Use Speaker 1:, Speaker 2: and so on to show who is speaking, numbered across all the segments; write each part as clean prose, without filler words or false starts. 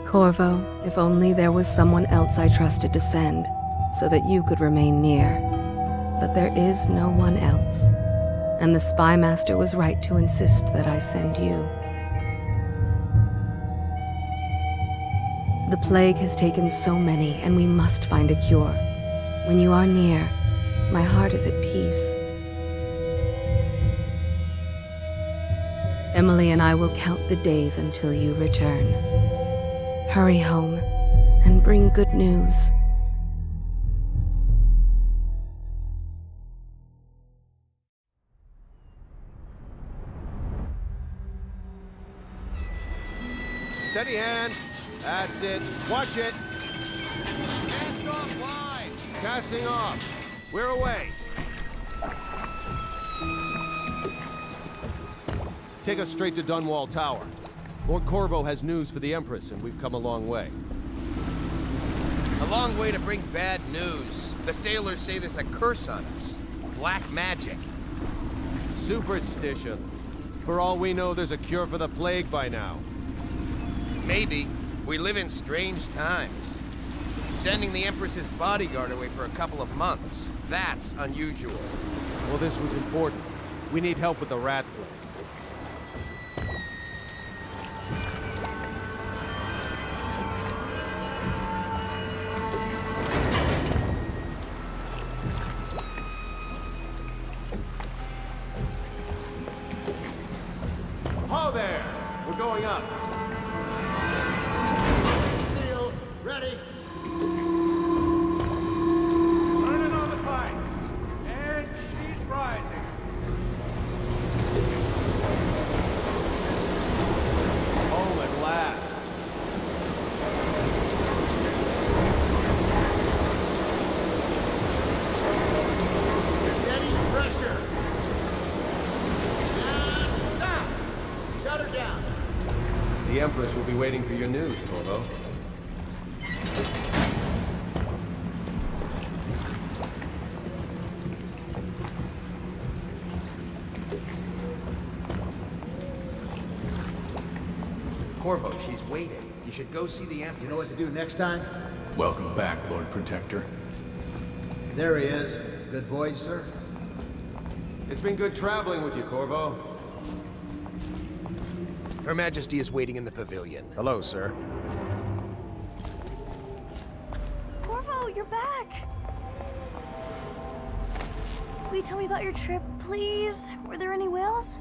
Speaker 1: Corvo, if only there was someone else I trusted to send, so that you could remain near. But there is no one else, and the Spy Master was right to insist that I send you. The plague has taken so many, and we must find a cure. When you are near, my heart is at peace. Emily and I will count the days until you return. Hurry home, and bring good news.
Speaker 2: Steady hand. That's it. Watch it. Cast off wide. Casting off. We're away. Take us straight to Dunwall Tower. Lord Corvo has news for the Empress, and we've come a long way.
Speaker 3: A long way to bring bad news. The sailors say there's a curse on us. Black magic.
Speaker 2: Superstition. For all we know, there's a cure for the plague by now.
Speaker 3: Maybe. We live in strange times. Sending the Empress's bodyguard away for a couple of months. That's unusual.
Speaker 2: Well, this was important. We need help with the rat plague. Ho there! We're going up.
Speaker 4: Sealed. Ready.
Speaker 5: Turning on the pipes. And she's rising.
Speaker 2: Home at last.
Speaker 4: Steady pressure. And stop. Shut her down.
Speaker 2: The Empress will be waiting for your news, Corvo.
Speaker 3: Corvo, she's waiting. You should go see the Empress.
Speaker 4: You know what to do next time?
Speaker 5: Welcome back, Lord Protector.
Speaker 4: There he is. Good voyage, sir.
Speaker 2: It's been good traveling with you, Corvo.
Speaker 3: Her Majesty is waiting in the pavilion.
Speaker 6: Hello, sir.
Speaker 7: Corvo, you're back! Will you tell me about your trip, please? Were there any whales?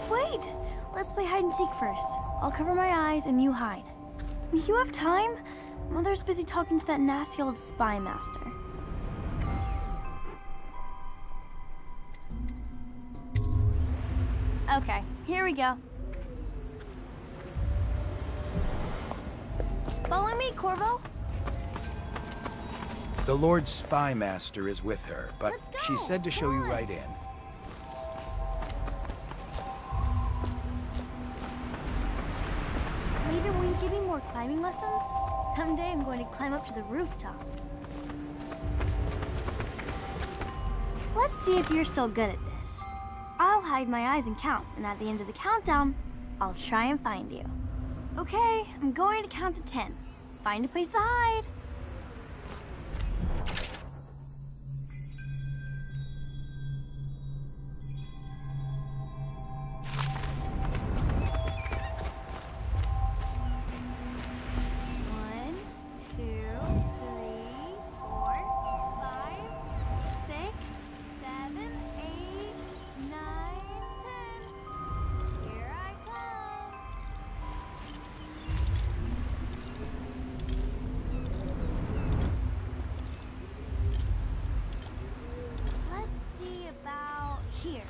Speaker 7: Wait! Let's play hide and seek first. I'll cover my eyes and you hide. You have time? Mother's busy talking to that nasty old spy master. Okay, here we go. Follow me, Corvo.
Speaker 3: The Lord Spy Master is with her, but
Speaker 7: Let's go.
Speaker 3: she said to show you right in.
Speaker 7: Later, will you give me more climbing lessons? Someday I'm going to climb up to the rooftop. Let's see if you're still good at this. I'll hide my eyes and count, and at the end of the countdown, I'll try and find you. Okay, I'm going to count to 10. Find a place to hide. One, two, three, 4, 5, 6, 7, 8, 9, 10. Here I come. Let's see about here.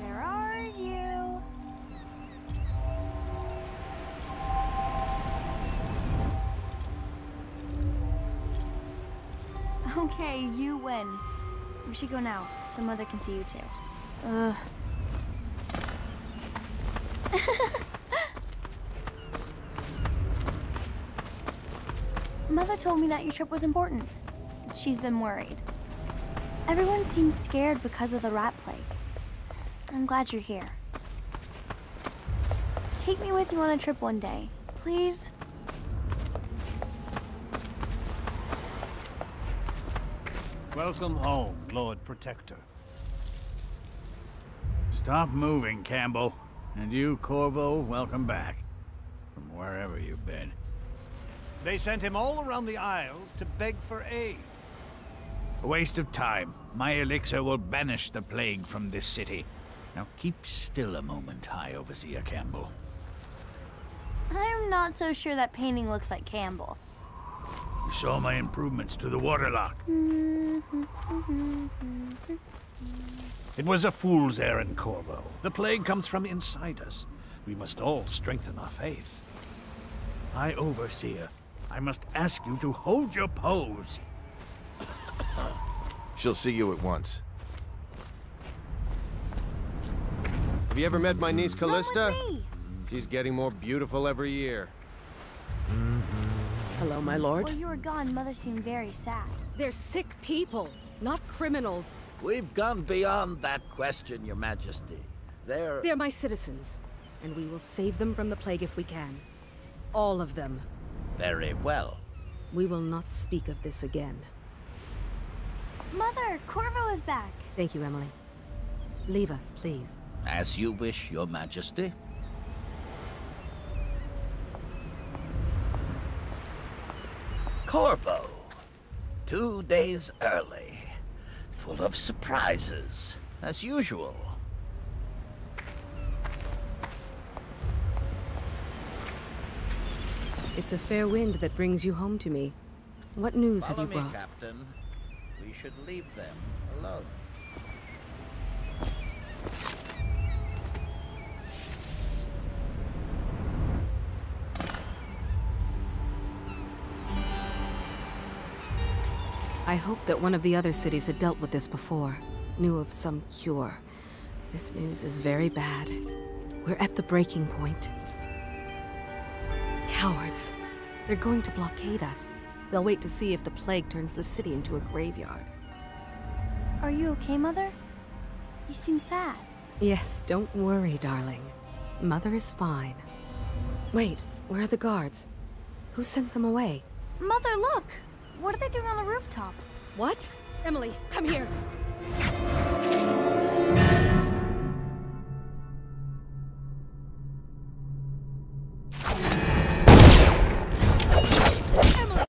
Speaker 7: Where are you? Okay, you win. We should go now, so Mother can see you too. Ugh. Mother told me that your trip was important. She's been worried. Everyone seems scared because of the rat plague. I'm glad you're here. Take me with you on a trip one day, please.
Speaker 6: Welcome home, Lord Protector. Stop moving, Campbell. And you, Corvo, welcome back. From wherever you've been. They sent him all around the Isles to beg for aid. A waste of time. My elixir will banish the plague from this city. Now keep still a moment, High Overseer Campbell.
Speaker 7: I'm not so sure that painting looks like Campbell.
Speaker 6: You saw my improvements to the waterlock. It was a fool's errand, Corvo. The plague comes from inside us. We must all strengthen our faith. High Overseer, I must ask you to hold your pose.
Speaker 2: She'll see you at once. Have you ever met my niece Callista?
Speaker 7: Come with me.
Speaker 2: She's getting more beautiful every year.
Speaker 1: Hello, my lord.
Speaker 7: While you were gone, Mother seemed very sad.
Speaker 1: They're sick people, not criminals.
Speaker 8: We've gone beyond that question, Your Majesty.
Speaker 1: They're my citizens, and we will save them from the plague if we can. All of them.
Speaker 8: Very well.
Speaker 1: We will not speak of this again.
Speaker 7: Mother, Corvo is back.
Speaker 1: Thank you, Emily. Leave us, please.
Speaker 8: As you wish, Your Majesty. Corvo. 2 days early. Full of surprises, as usual.
Speaker 1: It's a fair wind that brings you home to me. What news
Speaker 8: Follow
Speaker 1: have you brought?
Speaker 8: me, Captain. We should leave them alone.
Speaker 1: I hoped that one of the other cities had dealt with this before, knew of some cure. This news is very bad. We're at the breaking point. Cowards. They're going to blockade us. They'll wait to see if the plague turns the city into a graveyard.
Speaker 7: Are you okay, Mother? You seem sad.
Speaker 1: Yes, don't worry, darling. Mother is fine. Wait, where are the guards? Who sent them away?
Speaker 7: Mother, look! What are they doing on the rooftop?
Speaker 1: What? Emily, come here! Emily!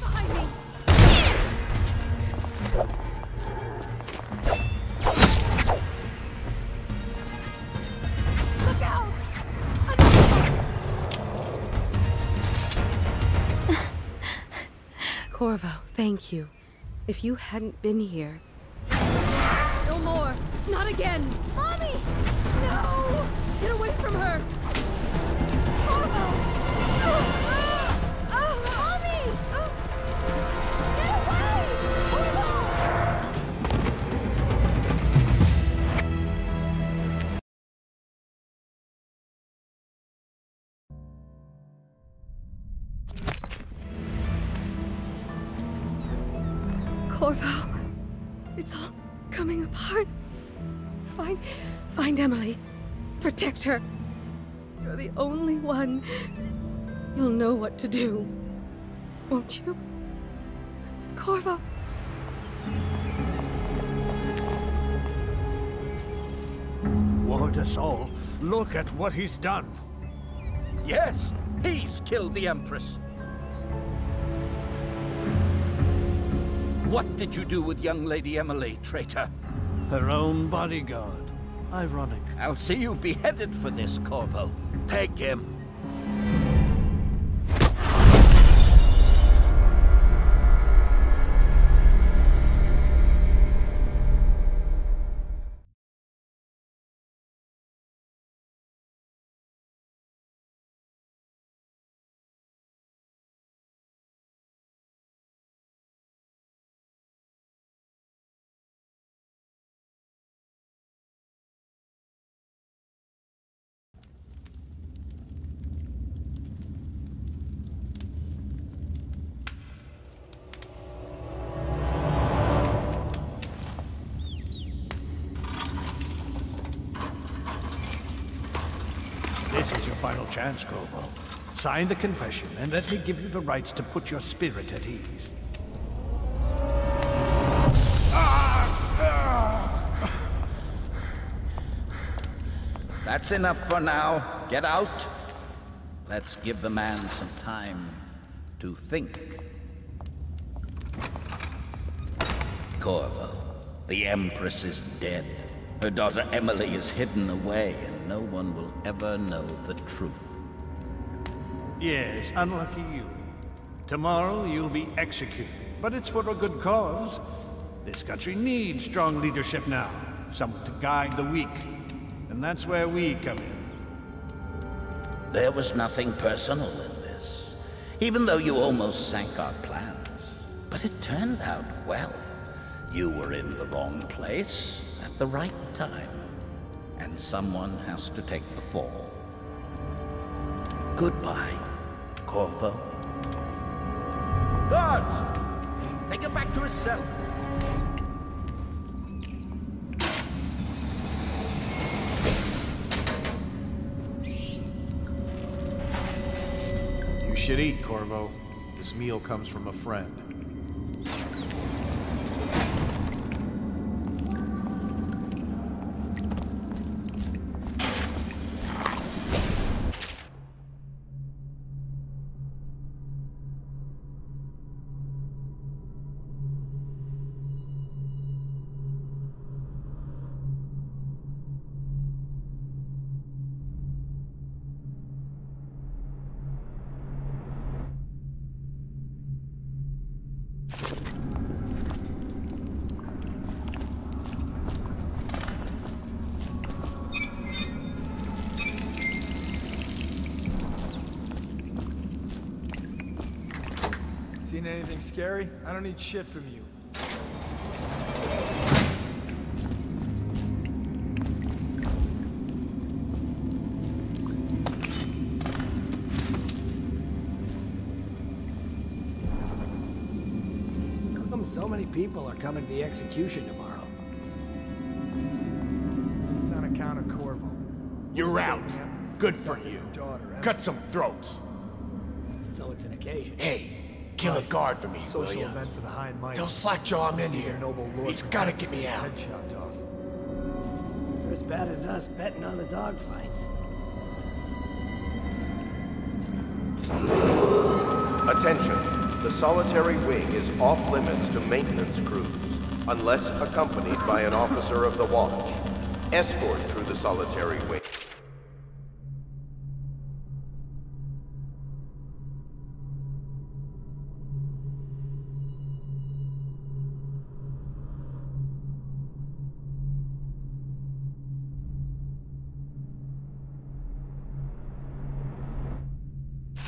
Speaker 1: Behind me! Look out! Corvo, thank you. If you hadn't been here... No more! Not again!
Speaker 7: Mommy!
Speaker 1: No! Get away from her! Corvo!
Speaker 7: Mommy! Get away!
Speaker 1: Corvo, it's all coming apart. Find Emily. Protect her. You're the only one. You'll know what to do. Won't you? Corvo.
Speaker 6: Ward us all. Look at what he's done.
Speaker 8: Yes, he's killed the Empress. What did you do with young Lady Emily, traitor?
Speaker 6: Her own bodyguard. Ironic.
Speaker 8: I'll see you beheaded for this, Corvo. Peg him.
Speaker 6: This is your final chance, Corvo. Sign the confession, and let me give you the rights to put your spirit at ease.
Speaker 8: That's enough for now. Get out. Let's give the man some time to think. Corvo, the Empress is dead. Her daughter Emily is hidden away, and no one will ever know the truth.
Speaker 6: Yes, unlucky you. Tomorrow you'll be executed, but it's for a good cause. This country needs strong leadership now, someone to guide the weak. And that's where we come in.
Speaker 8: There was nothing personal in this, even though you almost sank our plans. But it turned out well. You were in the wrong place at the right time, and someone has to take the fall. Goodbye, Corvo. Guards! Take him back to his cell.
Speaker 9: You should eat, Corvo. This meal comes from a friend.
Speaker 10: Seen anything scary? I don't need shit from you.
Speaker 4: How come so many people are coming to the execution tomorrow?
Speaker 10: It's on account of Corvo.
Speaker 11: You're out. Good for you. Cut some throats.
Speaker 4: So it's an occasion.
Speaker 11: Hey, kill a guard for me, will
Speaker 10: Social
Speaker 11: ya?
Speaker 10: event for the high and mighty.
Speaker 11: Tell Slackjaw I'm in
Speaker 10: See
Speaker 11: here.
Speaker 10: your noble lord
Speaker 11: He's
Speaker 10: from
Speaker 11: gotta
Speaker 10: hell
Speaker 11: get me out.
Speaker 10: Head chopped off.
Speaker 4: You're as bad as us betting on the dogfights.
Speaker 12: Attention. The solitary wing is off limits to maintenance crews, unless accompanied by an officer of the watch. Escort through the solitary wing.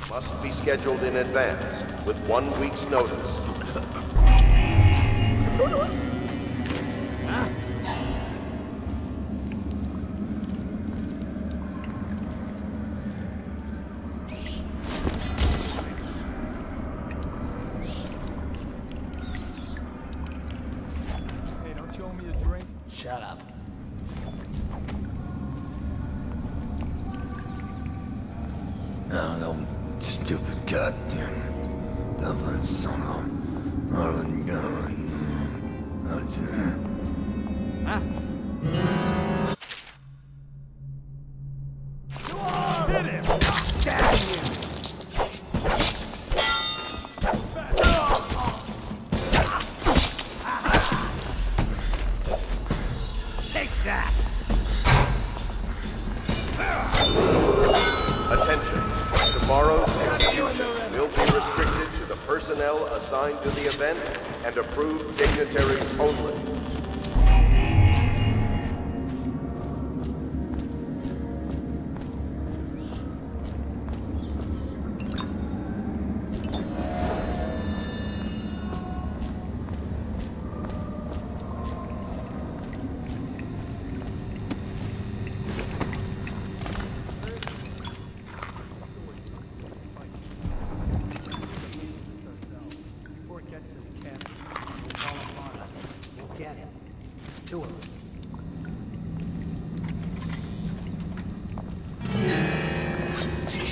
Speaker 12: Must be scheduled in advance, with 1 week's notice.
Speaker 10: Hey, don't you owe me a drink?
Speaker 4: Shut up.
Speaker 13: No, stupid goddamn. Double son of Marlon Gunn.
Speaker 10: Hit him!
Speaker 11: Damn you! Take that!
Speaker 12: Attention. Tomorrow's execution will be restricted to the personnel assigned to the event and approved dignitaries only.
Speaker 10: Before it gets to the camp, we'll call him on.
Speaker 4: We'll get him.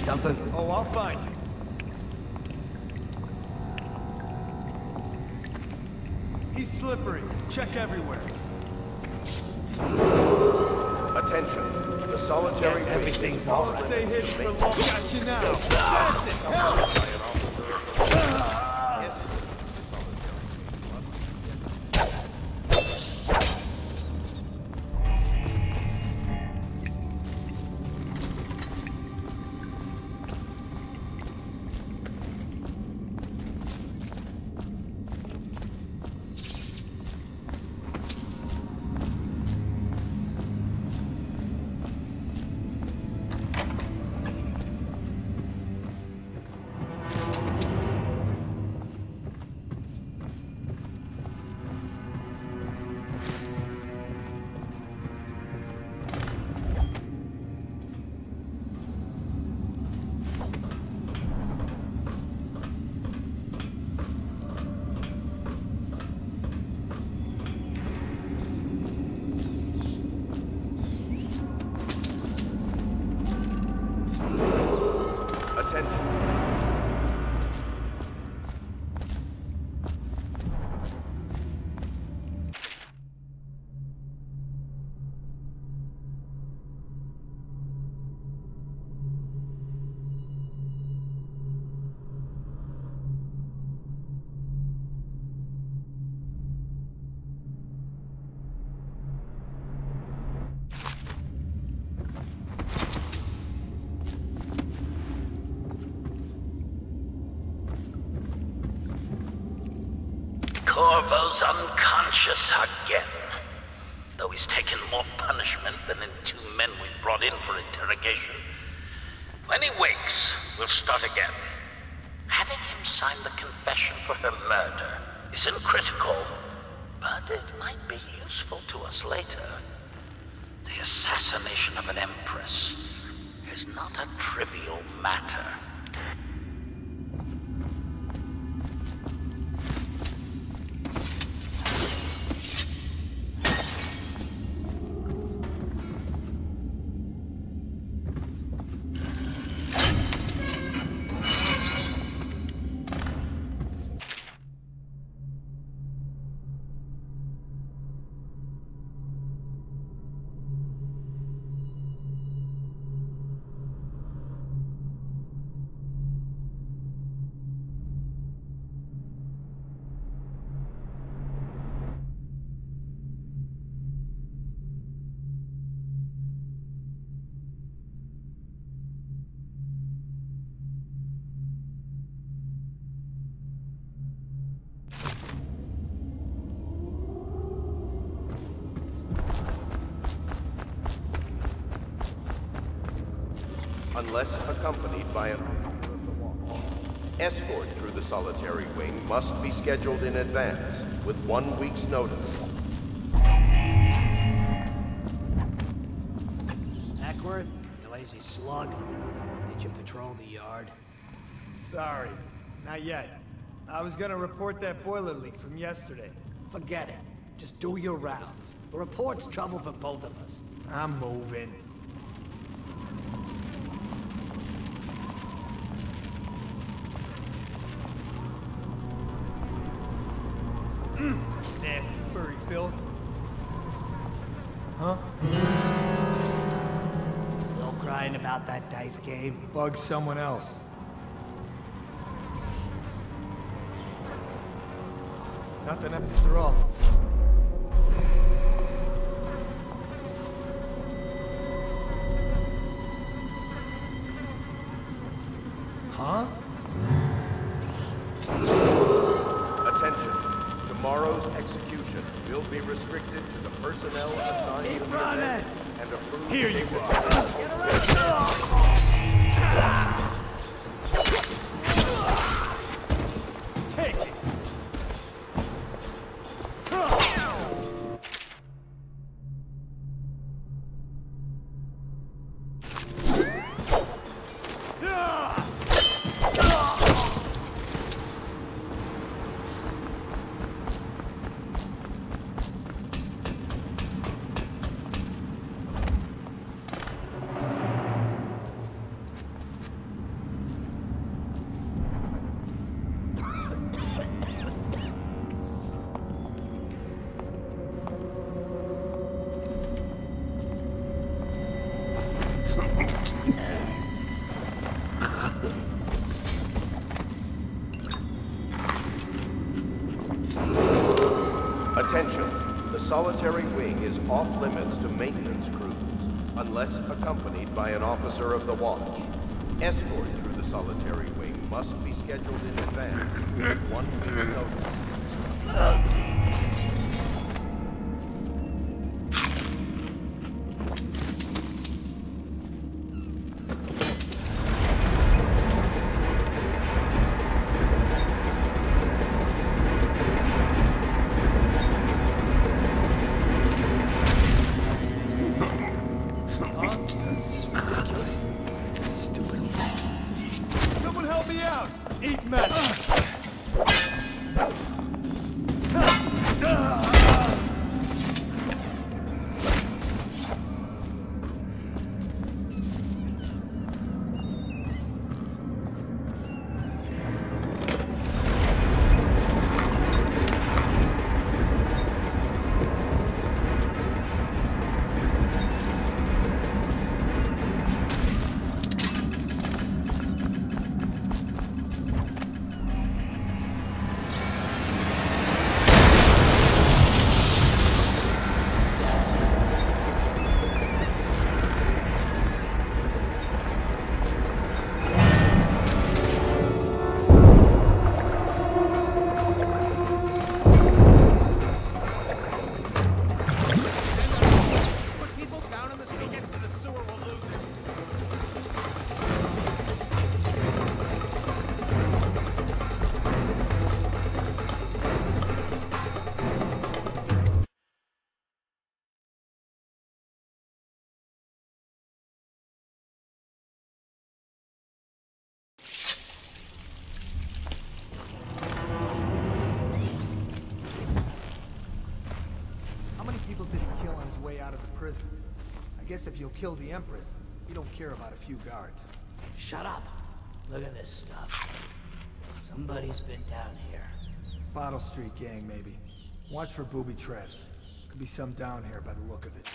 Speaker 10: something? Oh, I'll find you. He's slippery. Check everywhere.
Speaker 12: Attention. The solitary
Speaker 10: Yes,
Speaker 12: wing
Speaker 10: everything's
Speaker 12: is
Speaker 10: all
Speaker 12: off
Speaker 10: right. Stay
Speaker 12: limits
Speaker 10: hidden
Speaker 12: to
Speaker 10: for long.
Speaker 12: maintenance.
Speaker 10: Got you now. Assassin, help!
Speaker 8: Corvo's unconscious again. Though he's taken more punishment than the 2 men we brought in for interrogation. When he wakes, we'll start again. Having him sign the confession for her murder isn't critical, but it might be useful to us later. The assassination of an empress is not a trivial matter.
Speaker 12: Unless accompanied by an escort through the solitary wing must be scheduled in advance with 1 week's notice.
Speaker 14: Ackworth, you lazy slug. Did you patrol the yard?
Speaker 10: Sorry, not yet. I was gonna report that boiler leak from yesterday.
Speaker 14: Forget it. Just do your rounds. The report's trouble for both of us.
Speaker 10: I'm moving. Nasty furry filth. Huh?
Speaker 14: Still crying about that dice game?
Speaker 10: Bug someone else. Nothing after all. Huh?
Speaker 12: Attention. Tomorrow's execution will be restricted to the personnel assigned to the event and approved.
Speaker 10: Here you are. Take it.
Speaker 12: solitary wing is off limits to maintenance crews, unless accompanied by an officer of the watch. Escort through the solitary wing must be scheduled in advance with 1 week's notice.
Speaker 10: I guess if you'll kill the Empress, you don't care about a few guards.
Speaker 14: Shut up. Look at this stuff. Somebody's been down here.
Speaker 10: Bottle Street gang, maybe. Watch for booby traps. Could be some down here by the look of it.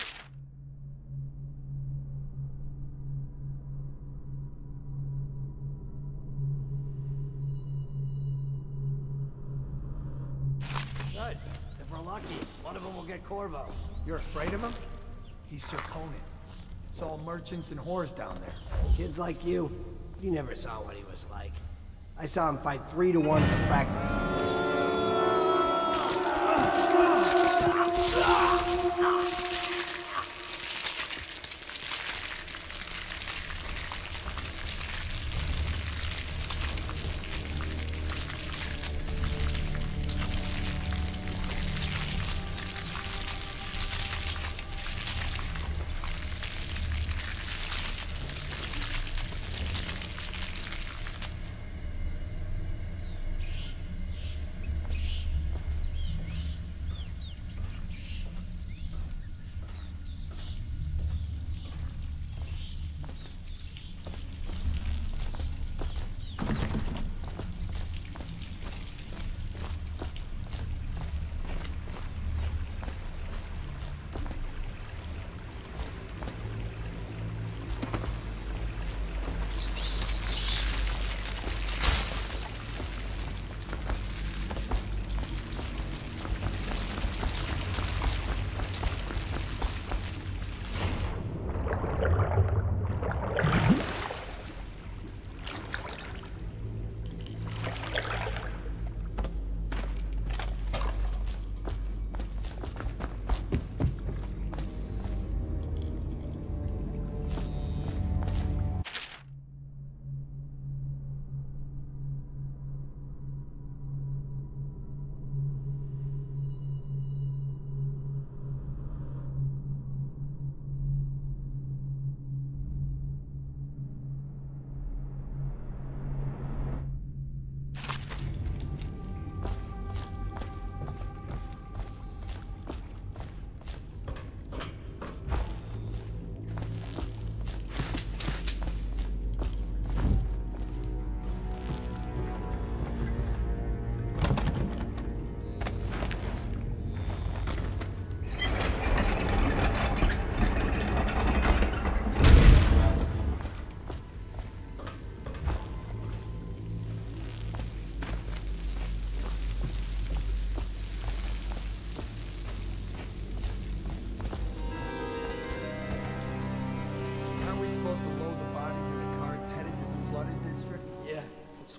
Speaker 14: Good. If we're lucky, one of them will get Corvo.
Speaker 10: You're afraid of him? He's Sir Conan. It's all merchants and whores down there.
Speaker 14: Kids like you never saw what he was like. I saw him fight 3 to 1 in the practice.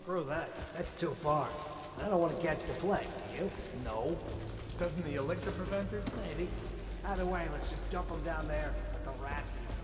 Speaker 14: Screw that. That's too far. I don't want to catch the plague, do you?
Speaker 10: No. Doesn't the elixir prevent it?
Speaker 14: Maybe. Either way, let's just dump them down there. Let the rats eat.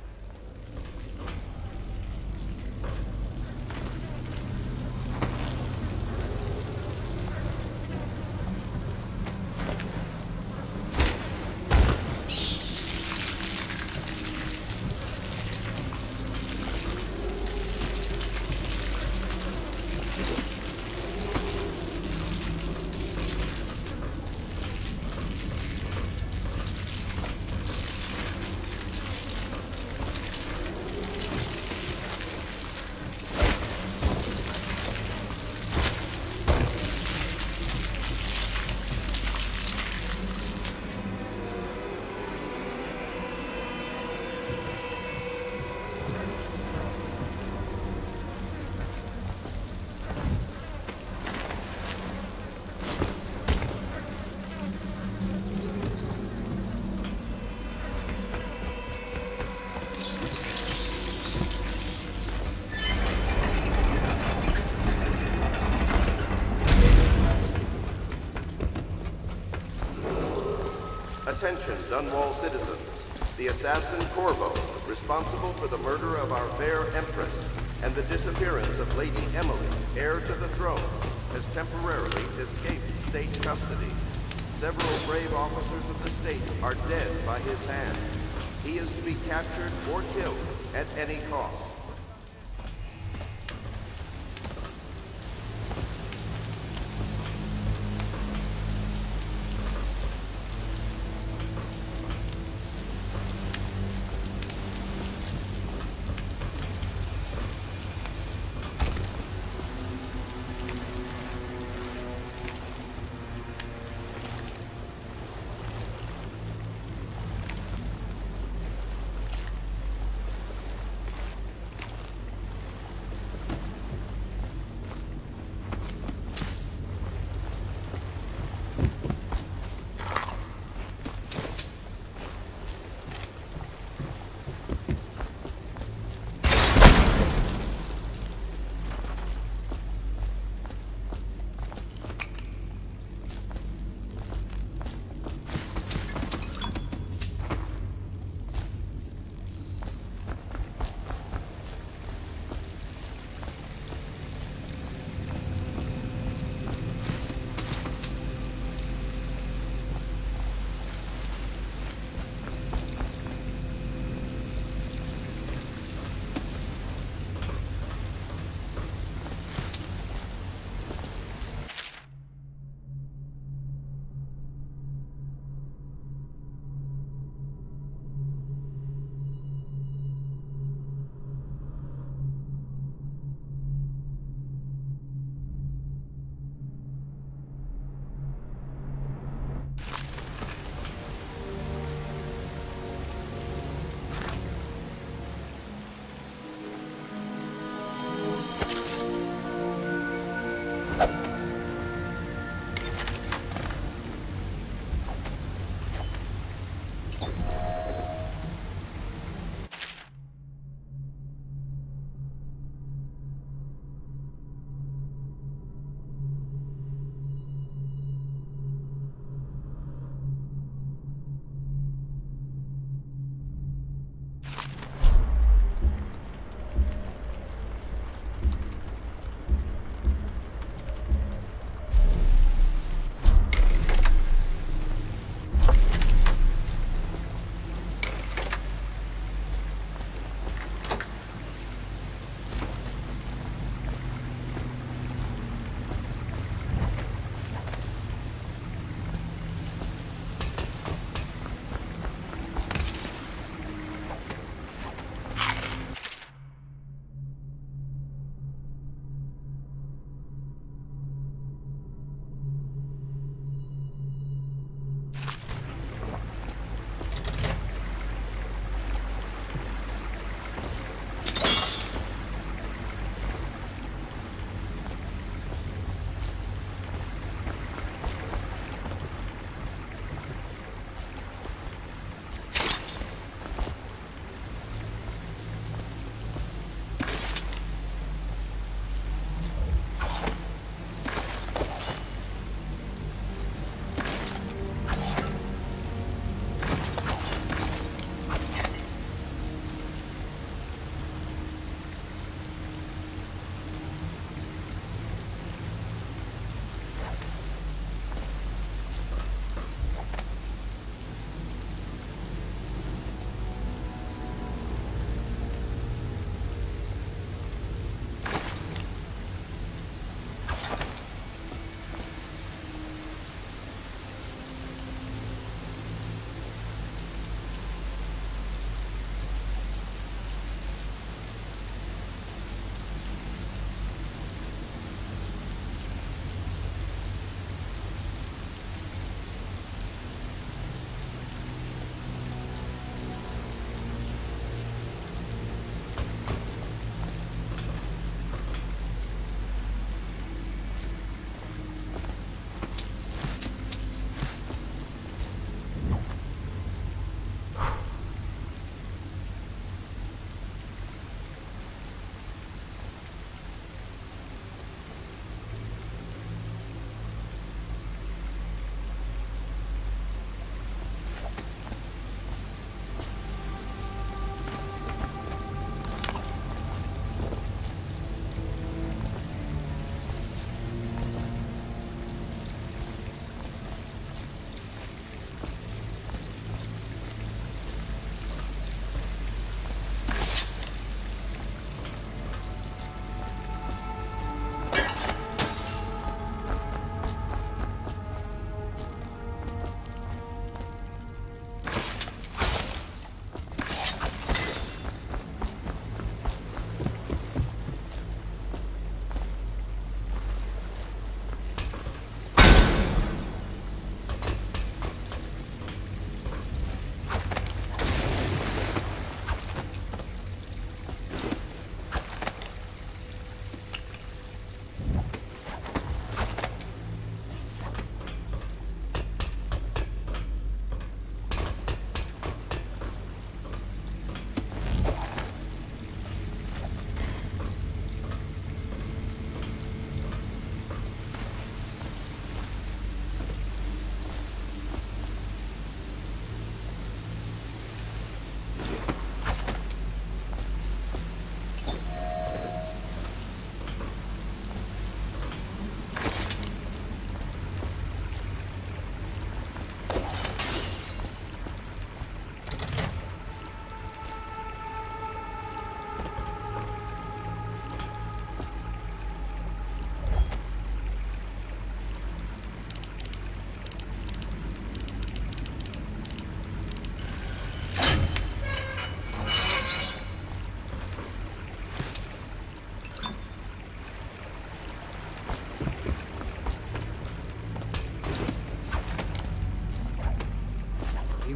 Speaker 12: Attention, Dunwall citizens. The assassin Corvo, responsible for the murder of our fair Empress and the disappearance of Lady Emily, heir to the throne, has temporarily escaped state custody. Several brave officers of the state are dead by his hand. He is to be captured or killed at any cost.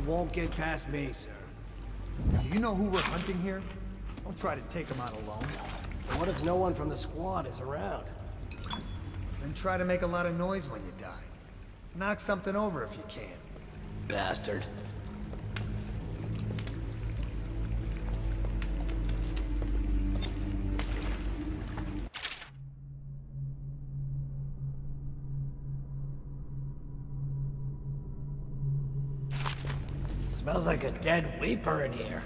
Speaker 14: won't get past me, sir.
Speaker 5: Do you know who we're hunting here? Don't try to take him out alone.
Speaker 14: What if no one from the squad is around?
Speaker 10: Then try to make a lot of noise when you die. Knock something over if you can.
Speaker 14: Bastard. Smells like a dead weeper in here.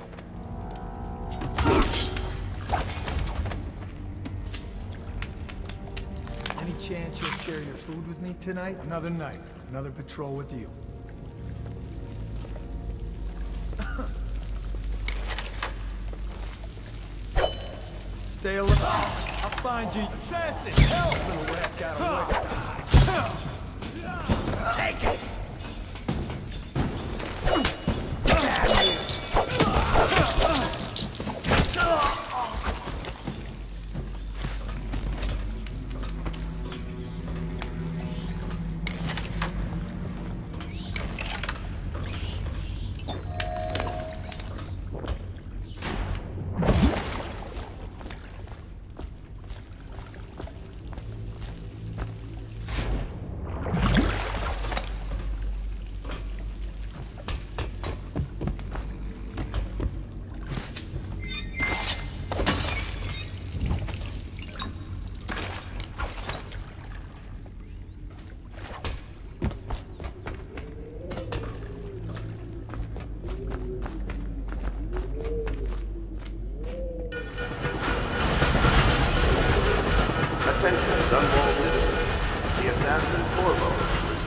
Speaker 10: Any chance you'll share your food with me tonight? Another night, another patrol with you. Stay alive. I'll find you. Assassin! Help! Little rat got away.
Speaker 14: Take it!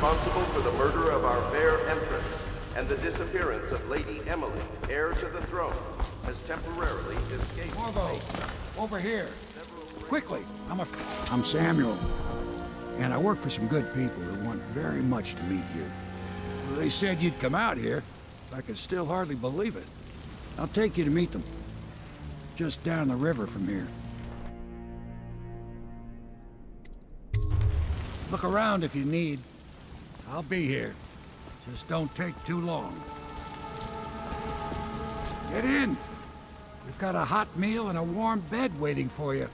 Speaker 12: responsible for the murder of our fair Empress and the disappearance of Lady Emily, heir to the throne, has temporarily escaped.
Speaker 15: Corvo, over here. Quickly, I'm Samuel, and I work for some good people who want very much to meet you. They said you'd come out here. I can still hardly believe it. I'll take you to meet them. Just down the river from here. Look around if you need. I'll be here. Just don't take too long. Get in. We've got a hot meal and a warm bed waiting for you.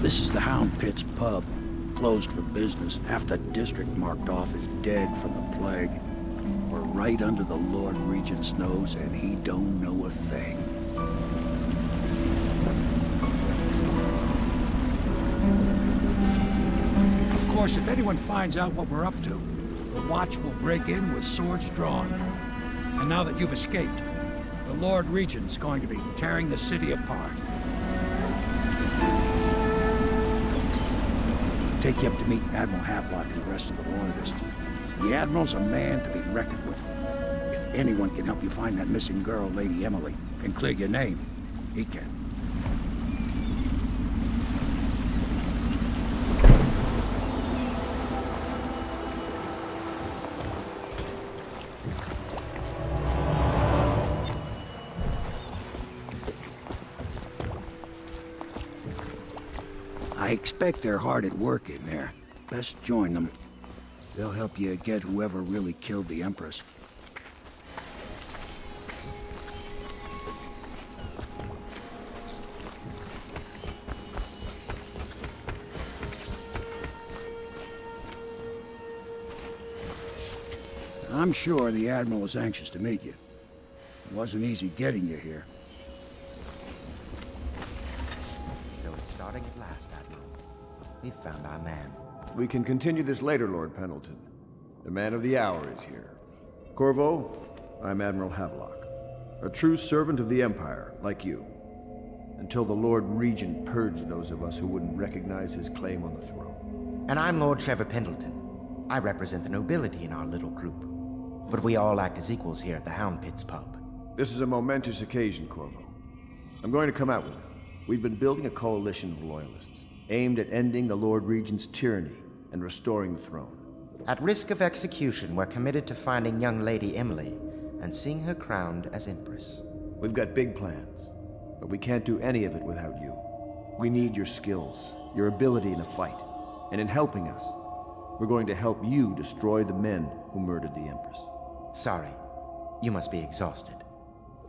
Speaker 15: This is the Hound Pit's pub, closed for business. Half the district marked off as dead from the plague. We're right under the Lord Regent's nose, and he don't know a thing. Of course, if anyone finds out what we're up to, the Watch will break in with swords drawn. And now that you've escaped, the Lord Regent's going to be tearing the city apart. Take you up to meet Admiral Havelock and the rest of the Loyalists. The Admiral's a man to be reckoned with. If anyone can help you find that missing girl, Lady Emily, and clear your name, he can. I expect they're hard at work in there. Best join them. They'll help you get whoever really killed the Empress. I'm sure the Admiral was anxious to meet you. It wasn't easy getting you here.
Speaker 16: So it's starting at last, Admiral. We've found our man.
Speaker 2: We can continue this later, Lord Pendleton. The man of the hour is here. Corvo, I'm Admiral Havelock, a true servant of the Empire, like you. Until the Lord Regent purged those of us who wouldn't recognize his claim on the throne.
Speaker 16: And I'm Lord Trevor Pendleton. I represent the nobility in our little group. But we all act as equals here at the Hound Pits pub.
Speaker 2: This is a momentous occasion, Corvo. I'm going to come out with it. We've been building a coalition of loyalists, aimed at ending the Lord Regent's tyranny and restoring the throne.
Speaker 16: At risk of execution, we're committed to finding young Lady Emily and seeing her crowned as Empress.
Speaker 2: We've got big plans, but we can't do any of it without you. We need your skills, your ability in a fight, and in helping us, we're going to help you destroy the men who murdered the Empress.
Speaker 16: Sorry, you must be exhausted.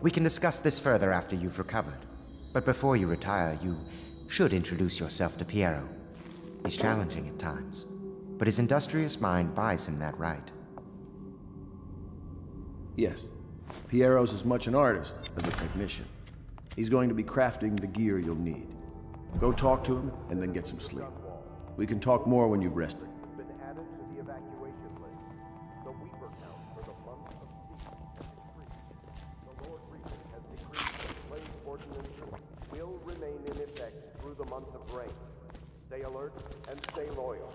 Speaker 16: We can discuss this further after you've recovered. But before you retire, you should introduce yourself to Piero. He's challenging at times, but his industrious mind buys him that right.
Speaker 2: Yes, Piero's as much an artist as a technician. He's going to be crafting the gear you'll need. Go talk to him, and then get some sleep. We can talk more when you've rested.
Speaker 12: Been added to the evacuation list. The Weaver count for the month of peace has decreased. The Lord Regent has decreed that plague ordinances will remain in effect through the month of rain. Stay alert and stay loyal.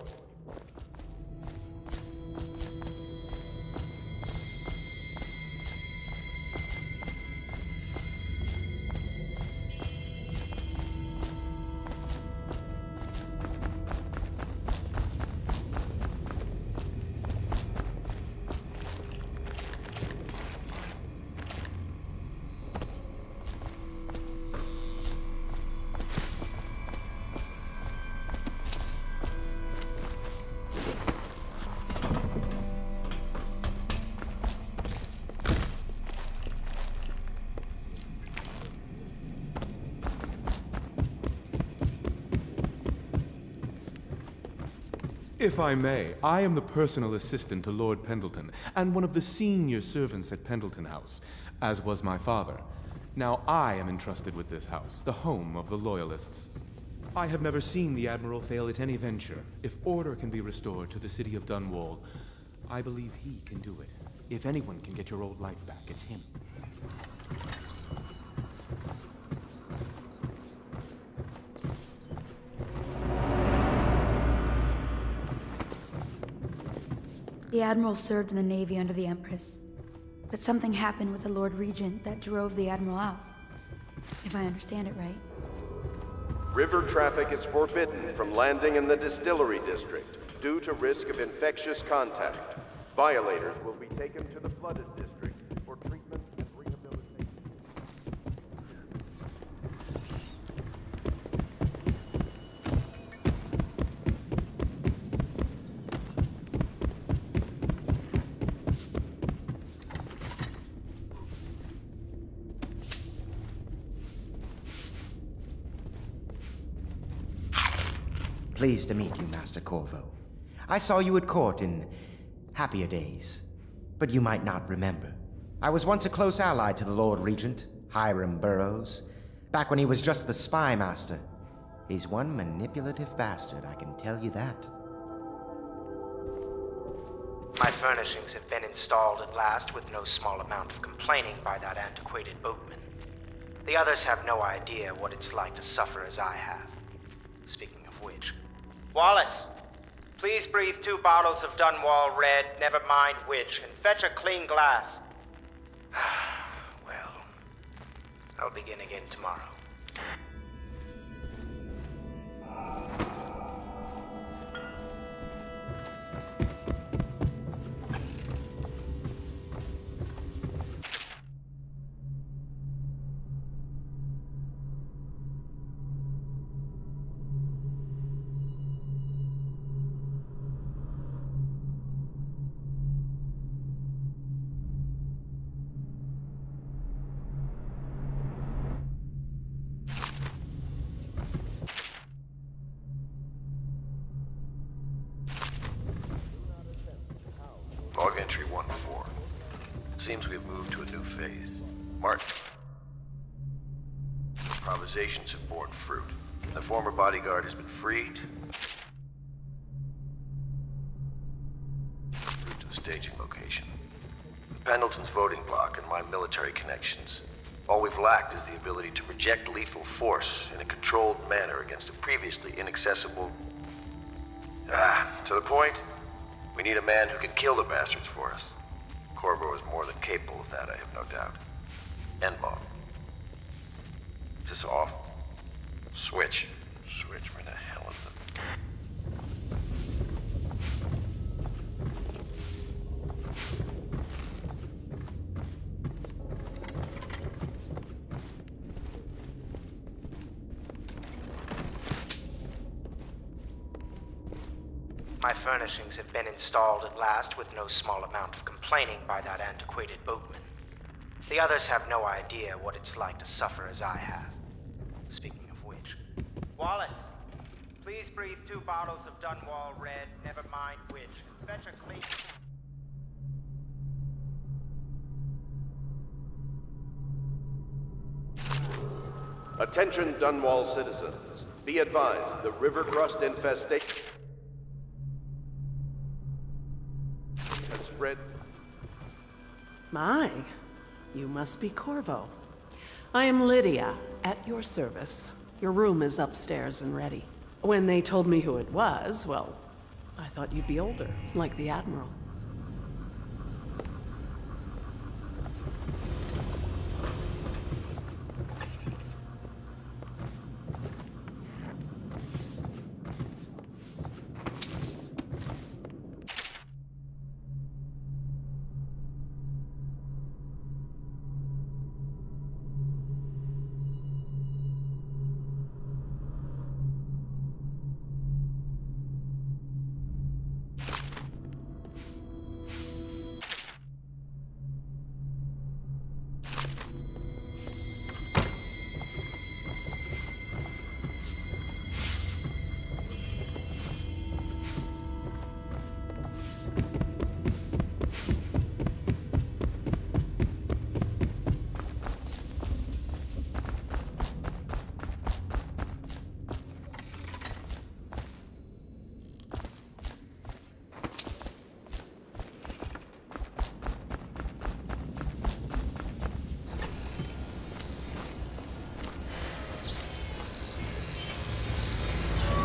Speaker 17: If I may, I am the personal assistant to Lord Pendleton, and one of the senior servants at Pendleton House, as was my father. Now I am entrusted with this house, the home of the Loyalists. I have never seen the Admiral fail at any venture. If order can be restored to the city of Dunwall, I believe he can do it. If anyone can get your old life back, it's him.
Speaker 18: The Admiral served in the Navy under the Empress, but something happened with the Lord Regent that drove the Admiral out, if I understand it right.
Speaker 12: River traffic is forbidden from landing in the Distillery District due to risk of infectious contact. Violators will be taken to the Flooded District for treatment and rehabilitation.
Speaker 16: Pleased to meet you, Master Corvo. I saw you at court in happier days, but you might not remember. I was once a close ally to the Lord Regent, Hiram Burroughs, back when he was just the spy master. He's one manipulative bastard, I can tell you that. My furnishings have been installed at last with no small amount of complaining by that antiquated boatman. The others have no idea what it's like to suffer as I have. Speaking of which... Wallace, please breathe 2 bottles of Dunwall Red, never mind which, and fetch a clean glass. Well, I'll begin again tomorrow.
Speaker 12: Log entry 1-4. Seems we've moved to a new phase. Martin. Improvisations have borne fruit. The former bodyguard has been freed.
Speaker 19: staging location. With Pendleton's voting bloc and my military connections, all we've lacked is the ability to project lethal force in a controlled manner against a previously inaccessible... to the point, we need a man who can kill the bastards for us. Corvo is more than capable of that, I have no doubt. N-bomb. Is this off? Switch. Switch, where the hell is it?
Speaker 16: My furnishings have been installed at last with no small amount of complaining by that antiquated boatman. The others have no idea what it's like to suffer as I have. Speaking of which...
Speaker 20: Wallace, please breathe 2 bottles of Dunwall Red, never mind which. Fetch a clean...
Speaker 12: Attention Dunwall citizens. Be advised, the river crust infestation has spread.
Speaker 21: My, you must be Corvo. I am Lydia, at your service. Your room is upstairs and ready. When they told me who it was, well, I thought you'd be older, like the Admiral.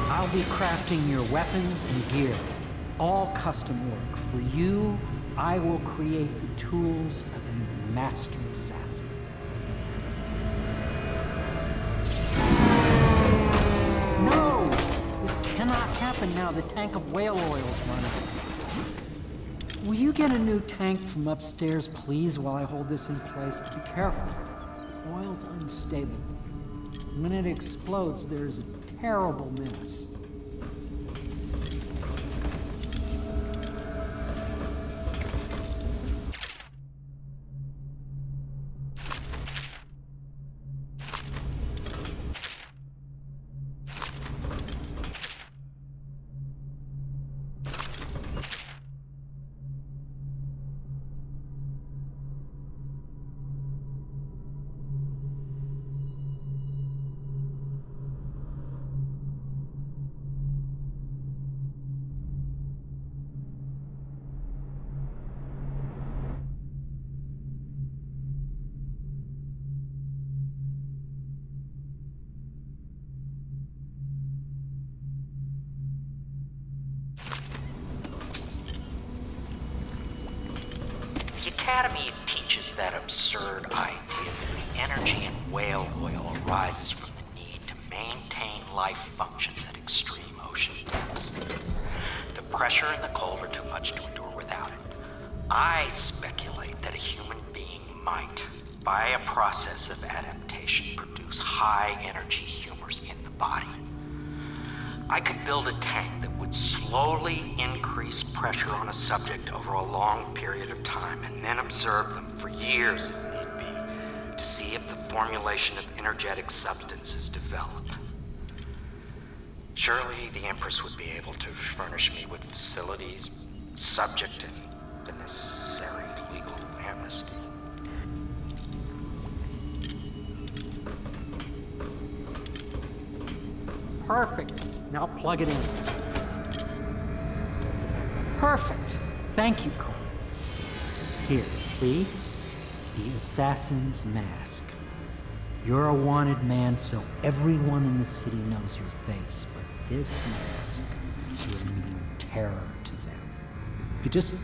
Speaker 22: I'll be crafting your weapons and gear. All custom work. For you, I will create the tools of a master assassin. No! This cannot happen now. The tank of whale oil is running. Will you get a new tank from upstairs, please, while I hold this in place? Be careful. Oil's unstable. When it explodes, there's a terrible mess.
Speaker 23: The Academy teaches that absurd idea that the energy in whale oil arises from the need to maintain life functions at extreme ocean depths. The pressure and the cold are too much to endure without it. I speculate that a human being might, by a process of adaptation, produce high-energy humors in the body. I could build a tank that would slowly increase pressure on a subject over a long period of time and then observe them for years if need be to see if the formulation of energetic substances develop. Surely the Empress would be able to furnish me with facilities subject to the necessary legal amnesty.
Speaker 22: Perfect. Now plug it in. Perfect. Thank you, Cole. Here, see? The assassin's mask. You're a wanted man, so everyone in the city knows your face, but this mask will mean terror to them. If you just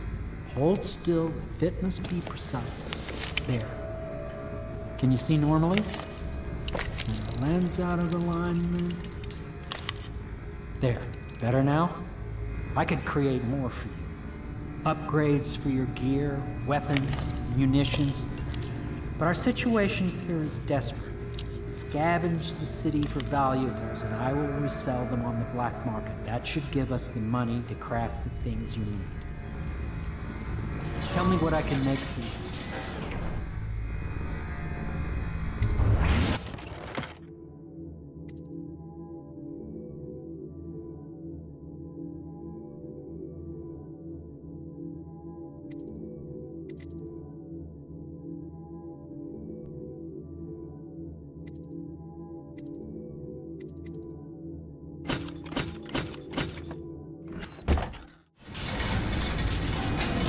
Speaker 22: hold still, the fit must be precise. There. Can you see normally? Send the lens out of alignment. There. Better now? I could create more for you. Upgrades for your gear, weapons, munitions. But our situation here is desperate. Scavenge the city for valuables, and I will resell them on the black market. That should give us the money to craft the things you need. Tell me what I can make for you.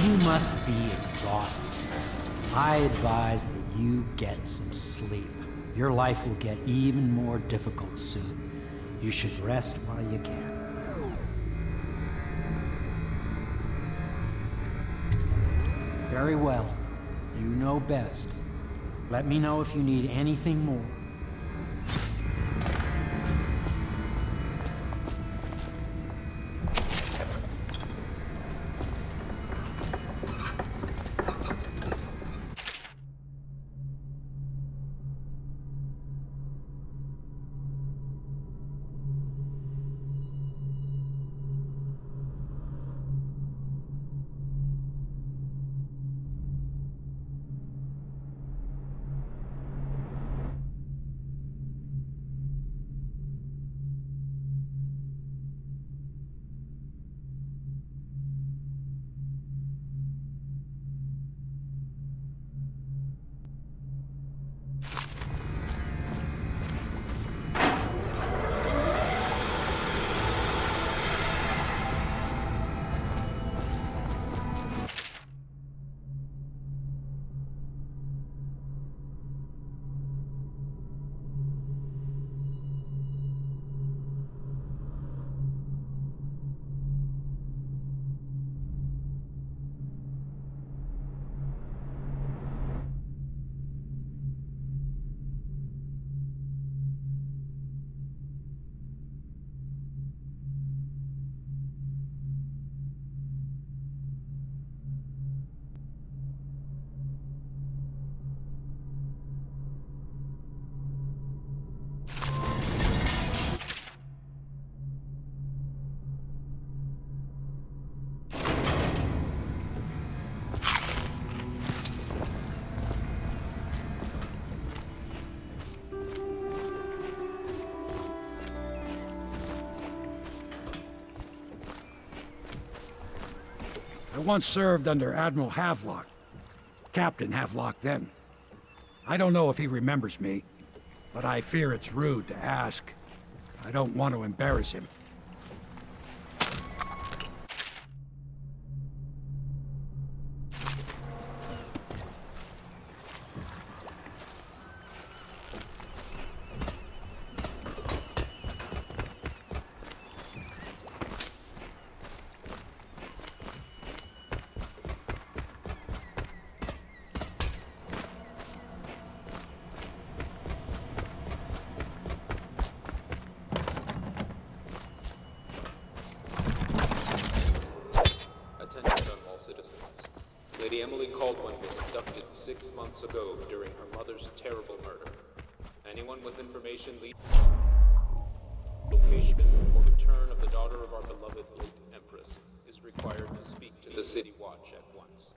Speaker 22: You must be exhausted. I advise that you get some sleep. Your life will get even more difficult soon. You should rest while you can. Very well. You know best. Let me know if you need anything more.
Speaker 15: I once served under Admiral Havelock. Captain Havelock then. I don't know if he remembers me, but I fear it's rude to ask. I don't want to embarrass him.
Speaker 1: Lady Emily Caldwell was abducted 6 months ago during her mother's terrible murder. Anyone with information lead location or return of the daughter of our beloved late Empress is required to speak to the City Watch at once.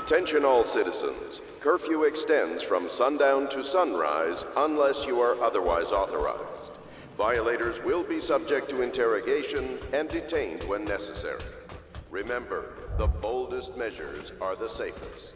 Speaker 12: Attention all citizens. Curfew extends from sundown to sunrise unless you are otherwise authorized. Violators will be subject to interrogation and detained when necessary. Remember, the boldest measures are the safest.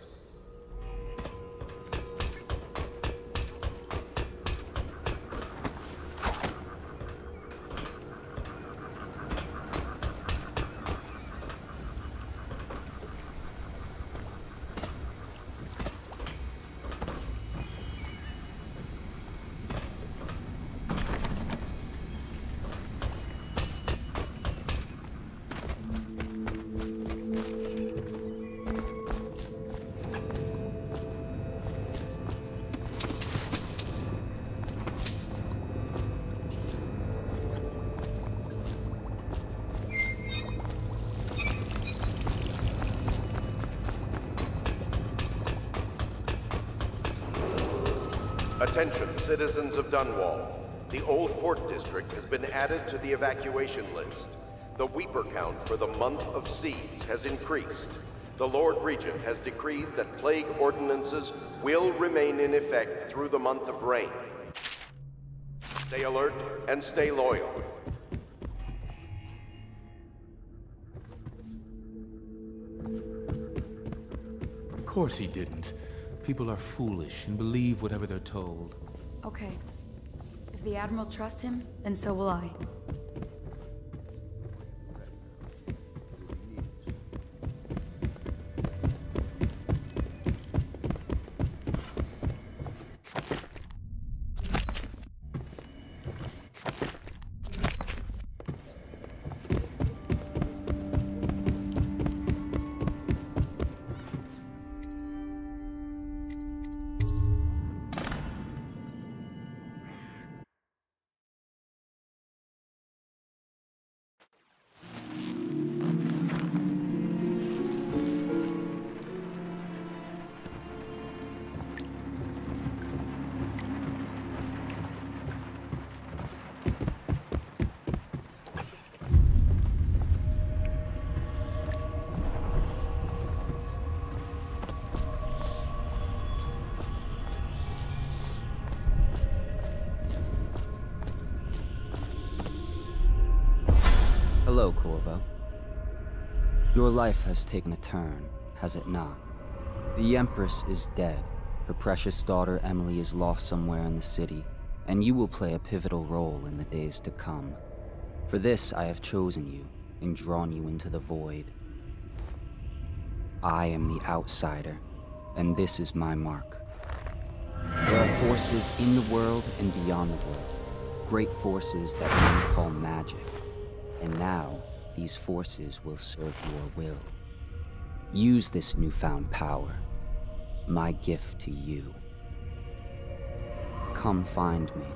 Speaker 12: Attention, citizens of Dunwall. The Old Port District has been added to the evacuation list. The Weeper count for the month of siege has increased. The Lord Regent has decreed that plague ordinances will remain in effect through the month of rain. Stay alert and stay loyal.
Speaker 17: Of course he didn't. People are foolish and believe whatever they're told.
Speaker 18: Okay. If the Admiral trusts him, then so will I.
Speaker 3: Hello, Corvo. Your life has taken a turn, has it not? The Empress is dead. Her precious daughter Emily is lost somewhere in the city, and you will play a pivotal role in the days to come. For this, I have chosen you and drawn you into the void. I am the outsider, and this is my mark. There are forces in the world and beyond the world, great forces that men call magic. And now, these forces will serve your will. Use this newfound power, my gift to you. Come find me.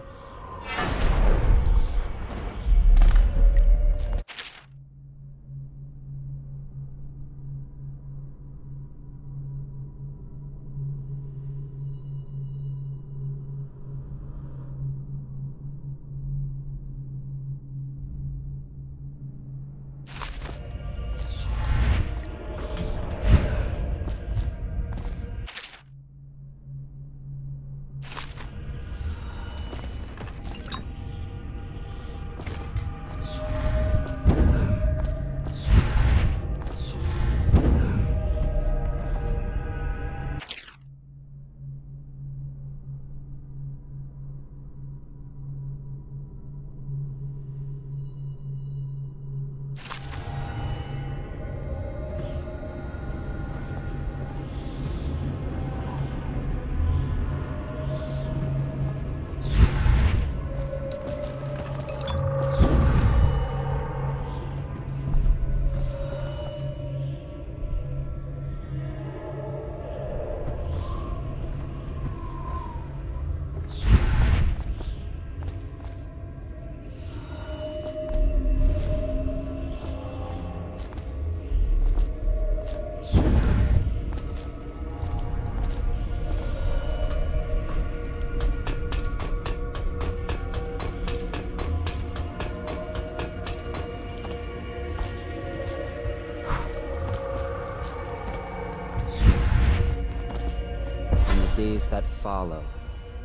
Speaker 3: days that follow,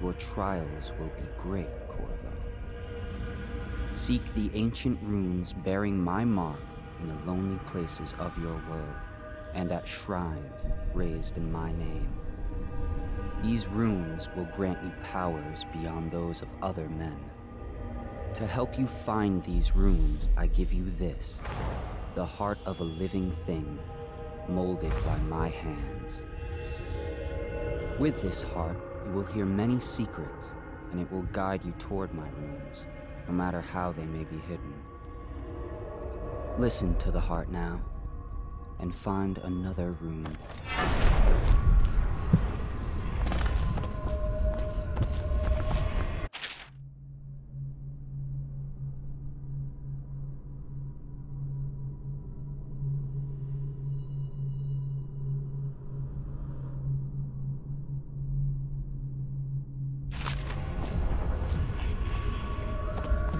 Speaker 3: your trials will be great, Corvo. Seek the ancient runes bearing my mark in the lonely places of your world, and at shrines raised in my name. These runes will grant you powers beyond those of other men. To help you find these runes, I give you this, the heart of a living thing, molded by my hands. With this heart, you will hear many secrets, and it will guide you toward my runes, no matter how they may be hidden. Listen to the heart now, and find another rune.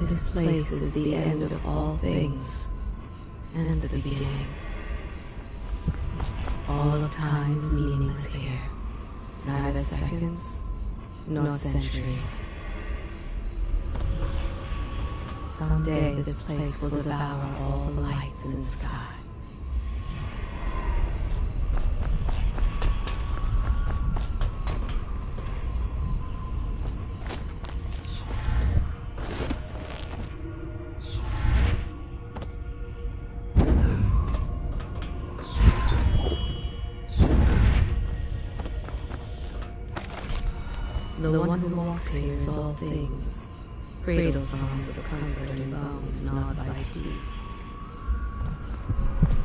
Speaker 6: This place is the end of all things, and the beginning. All of time is meaningless here. Neither seconds, nor centuries. Someday this place will devour all the lights in the sky. The one who walks here is all things. Cradle songs of comfort and bones gnawed by teeth.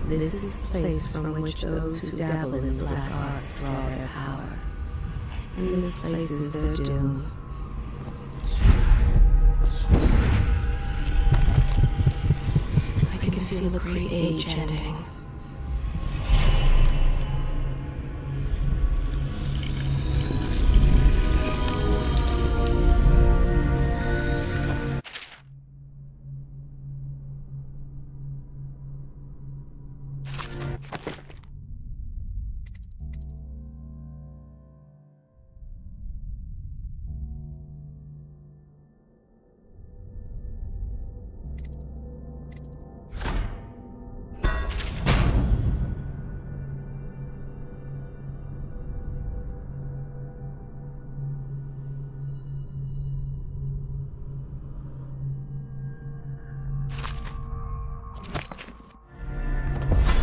Speaker 6: This is the place from which those who dabble in the black arts draw their power. And this place is their doom. I can feel a great age ending.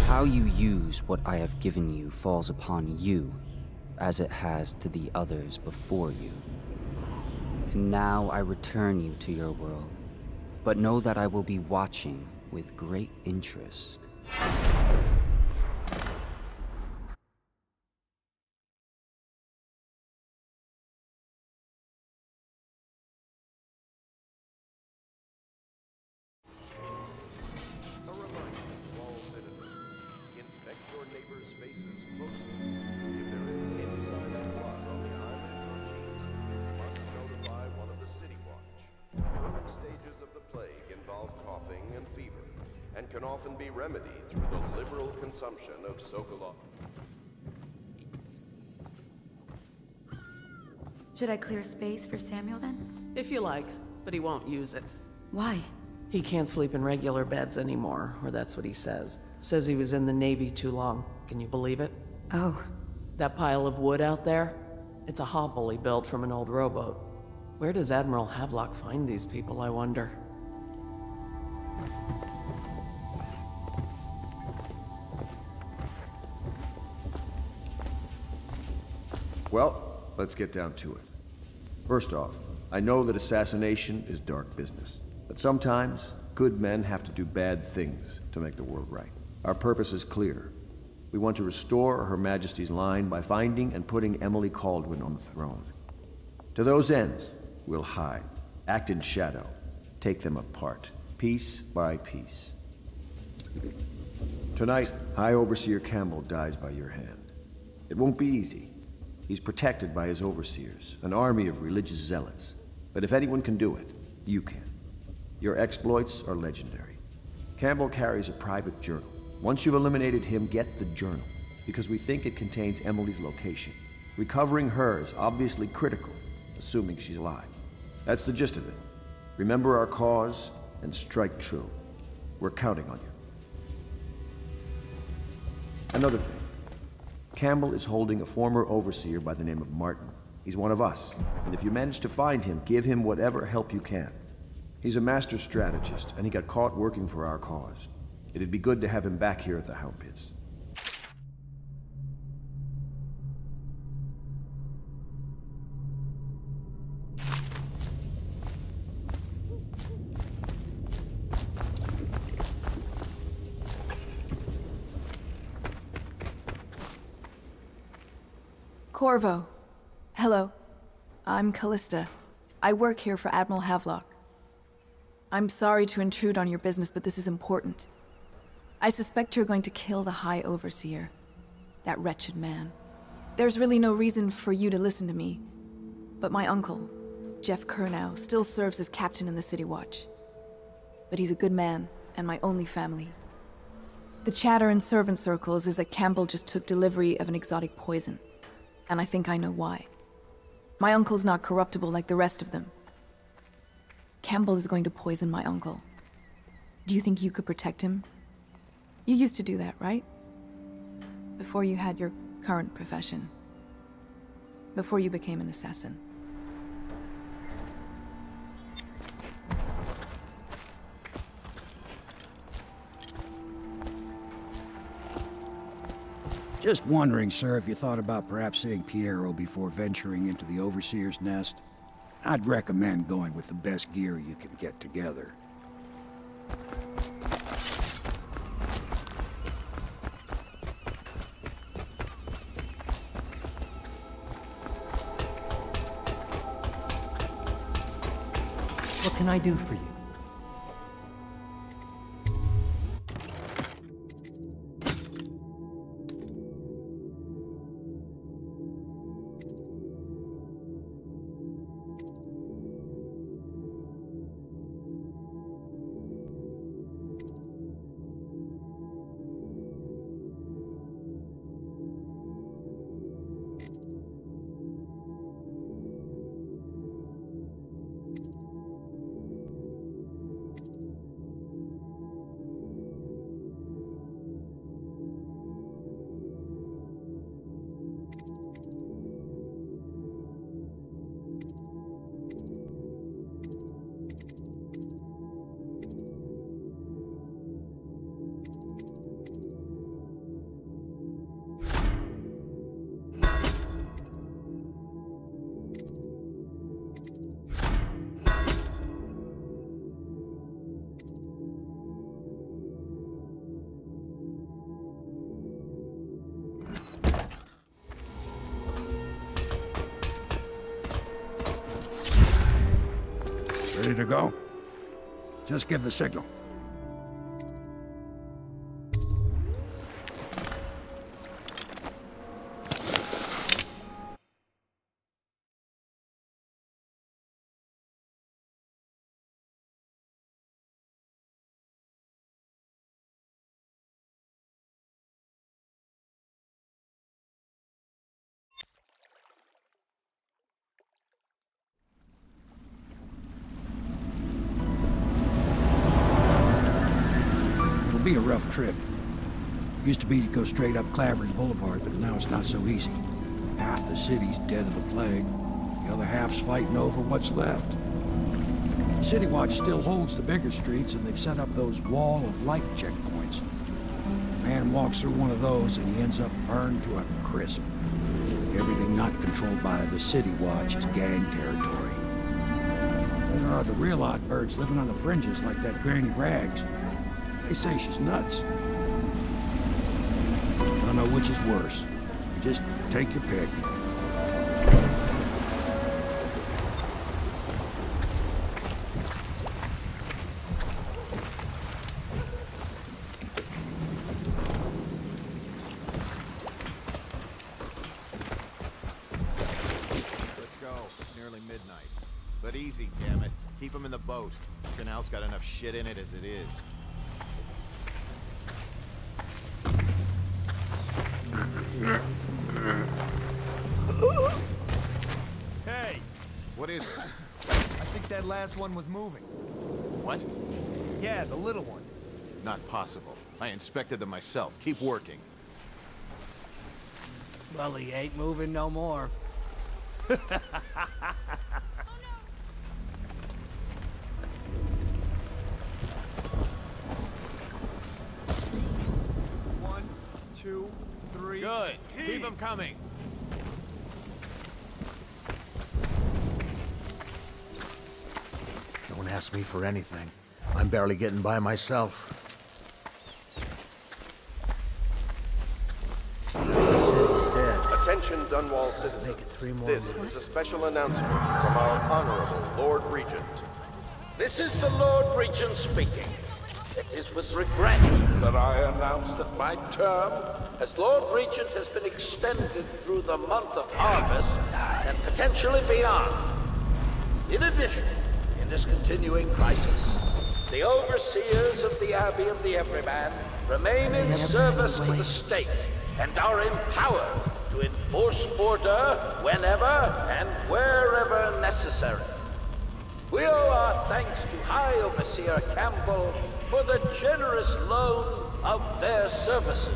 Speaker 3: How you use what I have given you falls upon you, as it has to the others before you. And now I return you to your world, but know that I will be watching with great interest.
Speaker 12: Can often be remedied through the liberal consumption of Sokolov.
Speaker 18: Should I clear space for Samuel then?
Speaker 21: If you like, but he won't use it.
Speaker 18: Why?
Speaker 21: He can't sleep in regular beds anymore, or that's what he says. Says he was in the Navy too long. Can you believe it?
Speaker 18: Oh.
Speaker 21: That pile of wood out there? It's a hovel he built from an old rowboat. Where does Admiral Havelock find these people, I wonder?
Speaker 2: Well, let's get down to it. First off, I know that assassination is dark business, but sometimes good men have to do bad things to make the world right. Our purpose is clear. We want to restore Her Majesty's line by finding and putting Emily Kaldwin on the throne. To those ends, we'll hide, act in shadow, take them apart, piece by piece. Tonight, High Overseer Campbell dies by your hand. It won't be easy. He's protected by his overseers, an army of religious zealots. But if anyone can do it, you can. Your exploits are legendary. Campbell carries a private journal. Once you've eliminated him, get the journal, because we think it contains Emily's location. Recovering her is obviously critical, assuming she's alive. That's the gist of it. Remember our cause and strike true. We're counting on you. Another thing. Campbell is holding a former overseer by the name of Martin. He's one of us, and if you manage to find him, give him whatever help you can. He's a master strategist, and he got caught working for our cause. It'd be good to have him back here at the Hound Pits.
Speaker 7: Corvo. Hello. I'm Callista. I work here for Admiral Havelock. I'm sorry to intrude on your business, but this is important. I suspect you're going to kill the High Overseer. That wretched man. There's really no reason for you to listen to me, but my uncle, Jeff Kernow, still serves as captain in the City Watch. But he's a good man, and my only family. The chatter in servant circles is that Campbell just took delivery of an exotic poison. And I think I know why. My uncle's not corruptible like the rest of them. Campbell is going to poison my uncle. Do you think you could protect him? You used to do that, right? Before you had your current profession. Before you became an assassin.
Speaker 15: Just wondering, sir, if you thought about perhaps seeing Piero before venturing into the Overseer's nest. I'd recommend going with the best gear you can get together.
Speaker 22: What can I do for you?
Speaker 15: Ready to go? Just give the signal. Be a rough trip. Used to be to go straight up Clavering Boulevard, but now it's not so easy. Half the city's dead of the plague. The other half's fighting over what's left. The City Watch still holds the bigger streets, and they've set up those wall of light checkpoints. A man walks through one of those, and he ends up burned to a crisp. Everything not controlled by the City Watch is gang territory. There are the real odd birds living on the fringes like that Granny Rags. They say she's nuts. I don't know which is worse. Just take your pick.
Speaker 9: Let's go. Nearly midnight. But easy, damn it. Keep them in the boat. Canal's got enough shit in it as it is. What is it?
Speaker 10: I think that last one was moving.
Speaker 9: What?
Speaker 10: Yeah, the little one.
Speaker 9: Not possible. I inspected them myself. Keep working.
Speaker 14: Well, he ain't moving no more.
Speaker 10: One, two, three.
Speaker 9: Good. Keep them coming.
Speaker 4: Don't ask me for anything. I'm barely getting by myself. The city's dead.
Speaker 12: Attention, Dunwall citizens. This is a special announcement from our Honorable Lord Regent.
Speaker 8: This is the Lord Regent speaking. It is with regret that I announce that my term as Lord Regent has been extended through the month of harvest and potentially beyond. In addition, in this continuing crisis, the overseers of the Abbey of the Everyman remain in service to the state and are empowered to enforce order whenever and wherever necessary. We owe our thanks to High Overseer Campbell for the generous loan of their services.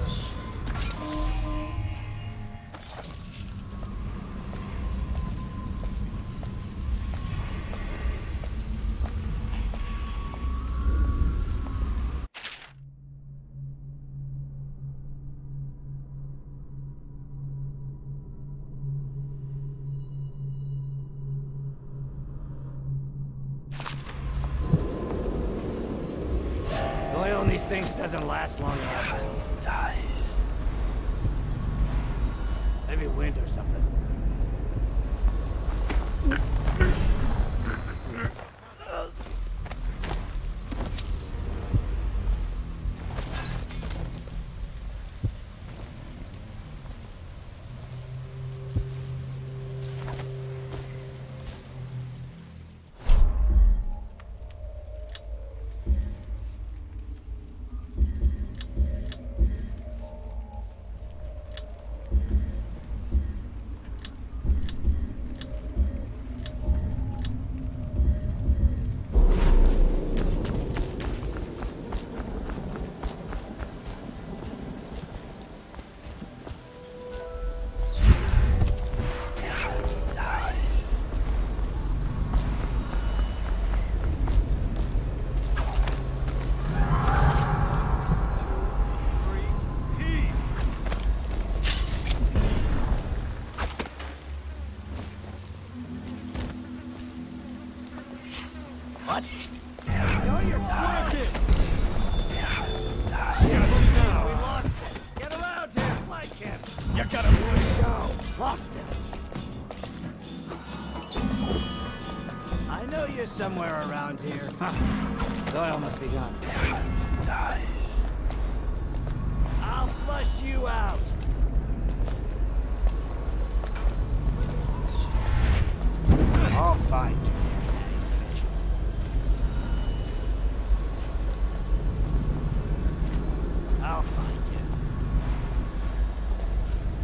Speaker 14: Oil on these things doesn't last long enough. It dies. Maybe wind or something. Somewhere around here. Huh. The oil must be gone.
Speaker 4: Dies.
Speaker 14: I'll flush you out. I'll find you. I'll find you.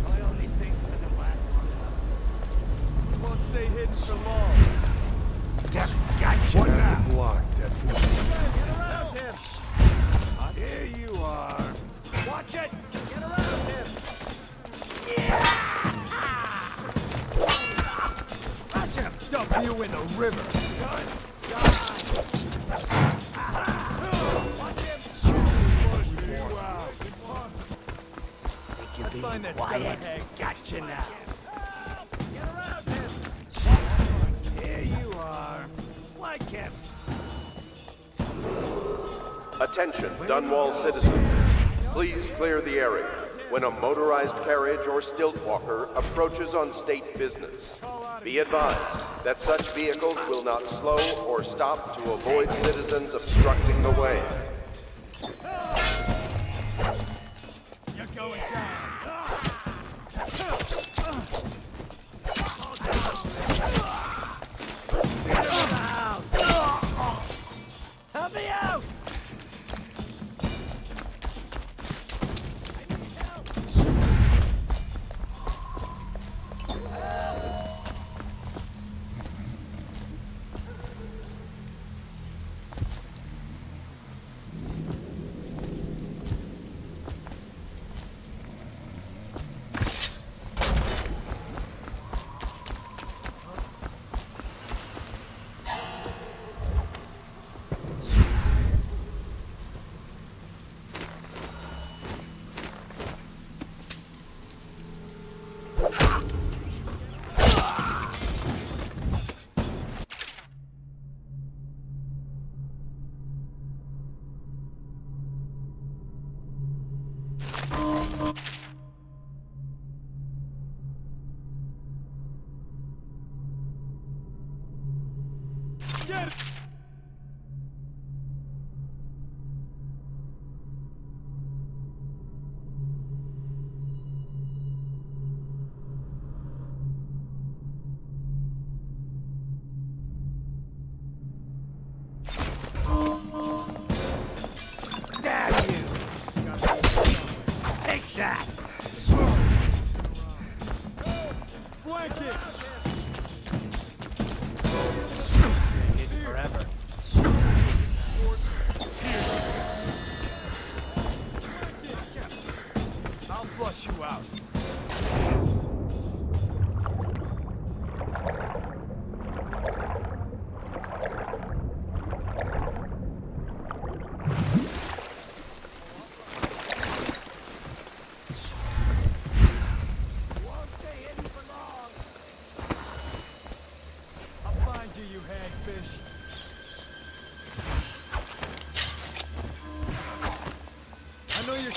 Speaker 14: Oil on these things doesn't last long enough.
Speaker 10: It won't stay hidden for long.
Speaker 14: Gotcha.
Speaker 10: What now?
Speaker 4: Blocked at
Speaker 10: Get around him! Here you are. Watch it! Get around him! Watch him! Dump you in the river! Watch him! Push you out!
Speaker 14: Think you're being quiet? Gotcha now.
Speaker 10: Get around him! Here you are. Like him!
Speaker 12: Attention, Dunwall citizens. Please clear the area when a motorized carriage or stilt walker approaches on state business. Be advised that such vehicles will not slow or stop to avoid citizens obstructing the way.
Speaker 10: You're going down.
Speaker 14: Help me out!
Speaker 10: Get!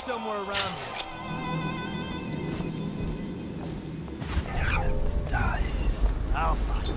Speaker 10: Somewhere around here. Nice. I'll find you.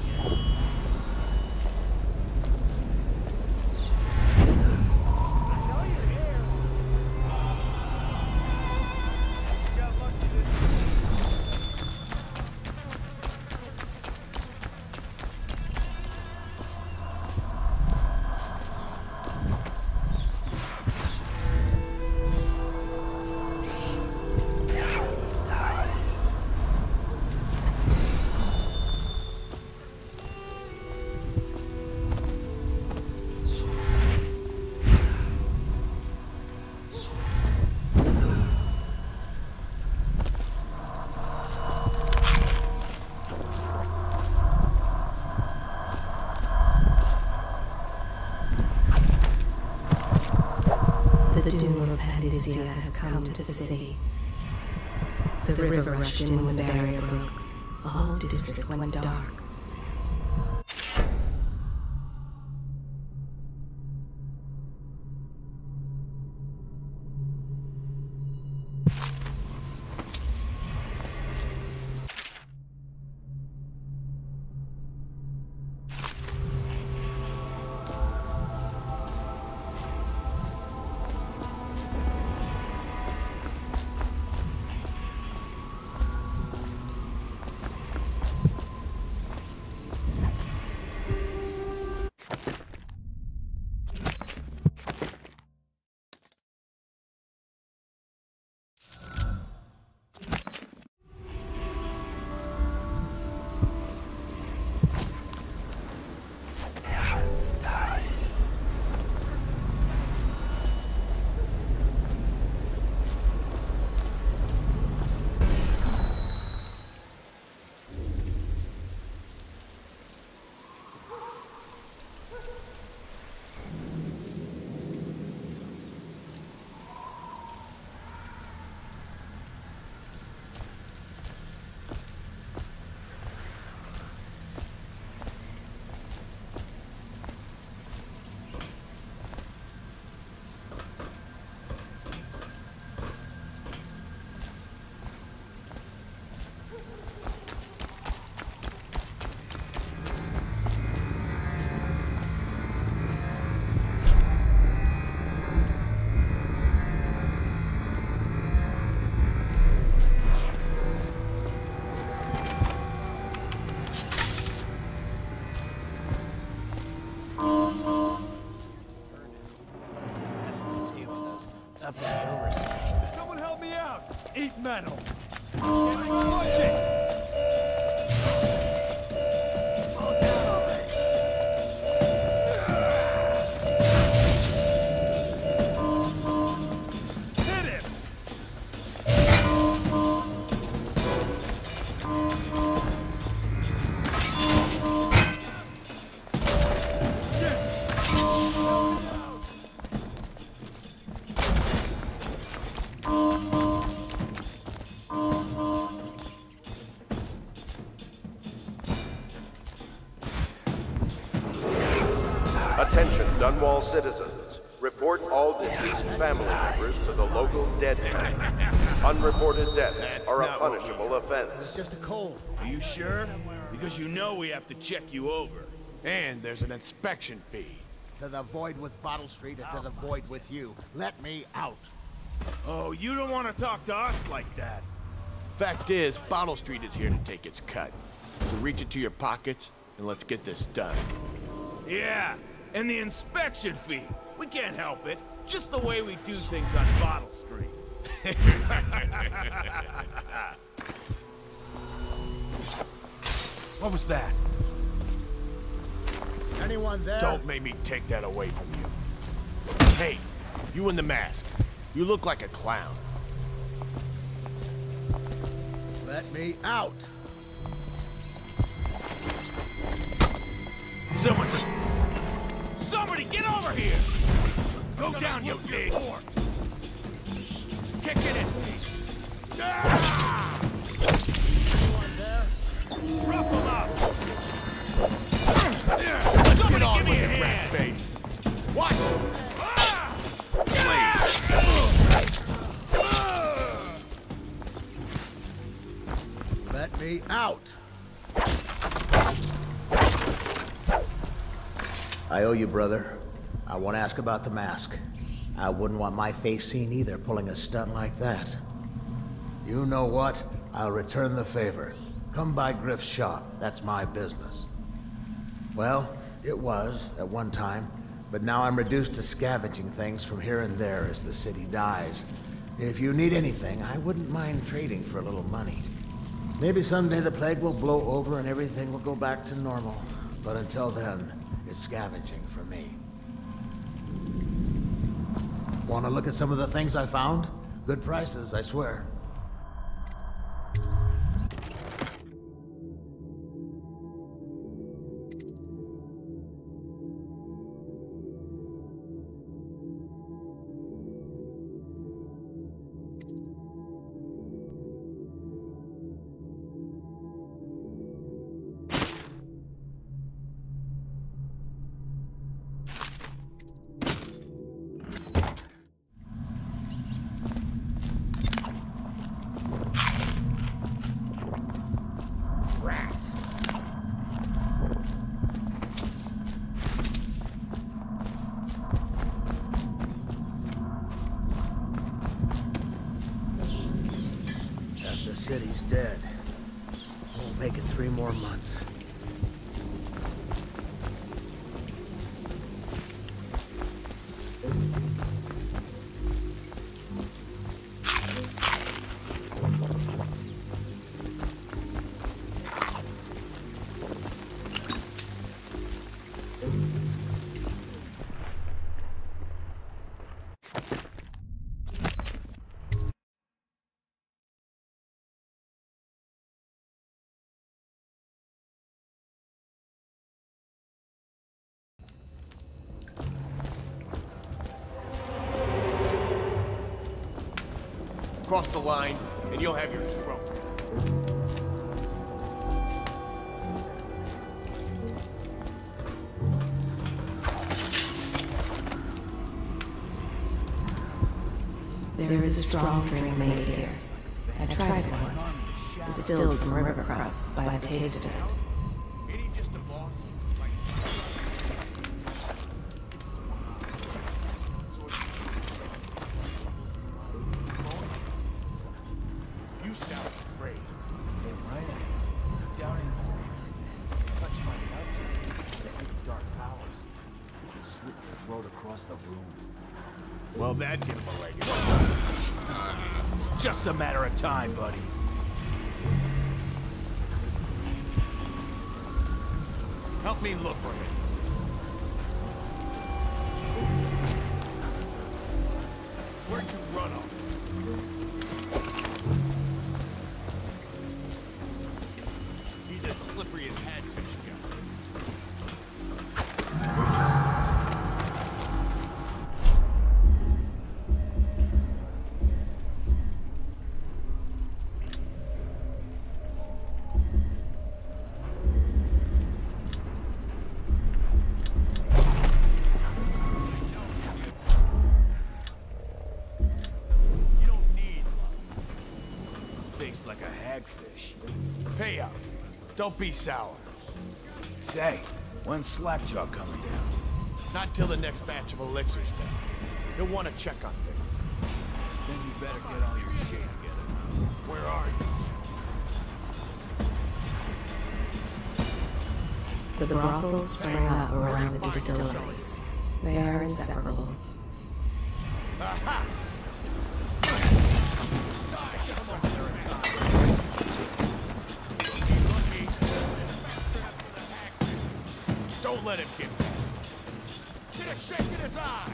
Speaker 6: The doom of Pandysia has come to the city. The river rushed in when the barrier broke. The whole district went dark.
Speaker 10: Someone help me out! Eat metal! Watch it!
Speaker 12: Attention, Dunwall citizens. Report all deceased family members to the local dead bank. Unreported deaths are a punishable offense.
Speaker 4: It's just a cold.
Speaker 10: Are you sure? Because you know we have to check you over. And there's an inspection fee.
Speaker 4: To the void with Bottle Street and to the void with you. Let me out.
Speaker 10: Oh, you don't want to talk to us like that. Fact is, Bottle Street is here to take its cut. So reach into your pockets and let's get this done.
Speaker 5: Yeah, and the inspection fee. We can't help it. Just the way we do things on Bottle Street.
Speaker 10: What was that?
Speaker 4: Anyone there?
Speaker 10: Don't make me take that away from you. Hey, you in the mask. You look like a clown.
Speaker 4: Let me out.
Speaker 5: Somebody get over here! Go down, you pig! Kick in his teeth! Rough him up! Somebody give me a hand!
Speaker 10: Face. Watch!
Speaker 4: Let me out. I owe you, brother. I want to ask about the mask. I wouldn't want my face seen either, pulling a stunt like that. You know what? I'll return the favor. Come by Griff's shop. That's my business. Well, it was, at one time, but now I'm reduced to scavenging things from here and there as the city dies. If you need anything, I wouldn't mind trading for a little money. Maybe someday the plague will blow over and everything will go back to normal. But until then, it's scavenging for me. Want to look at some of the things I found? Good prices, I swear. The city's dead. We'll make it 3 more months.
Speaker 10: Cross the line, and you'll have your throat.
Speaker 6: There is a strong drink made here. I tried it once. Distilled from river crusts, but I tasted it.
Speaker 10: Well, that'd give him a leg.
Speaker 5: It's just a matter of time, buddy.
Speaker 10: Help me look for him. Where'd you run off? He's as slippery as hadfish go.
Speaker 5: Like a hagfish.
Speaker 10: Payout. Don't be sour.
Speaker 5: Say,
Speaker 10: When's Slackjaw coming down? Not till the next batch of elixirs down. He'll want to check on things. Then you better get all your shit together. Where are you?
Speaker 6: The brothels sprang up around the distilleries. They are inseparable.
Speaker 10: Aha! Don't let him get back. Get a shake in his eye!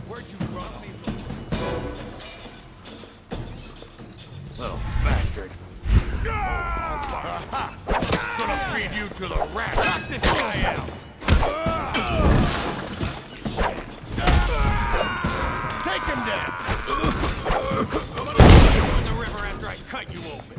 Speaker 10: Where'd you run me? Little bastard. Aha! Gonna feed you to the rats. Knock this guy out. Take him down. I'm gonna throw you in the river after I cut you open.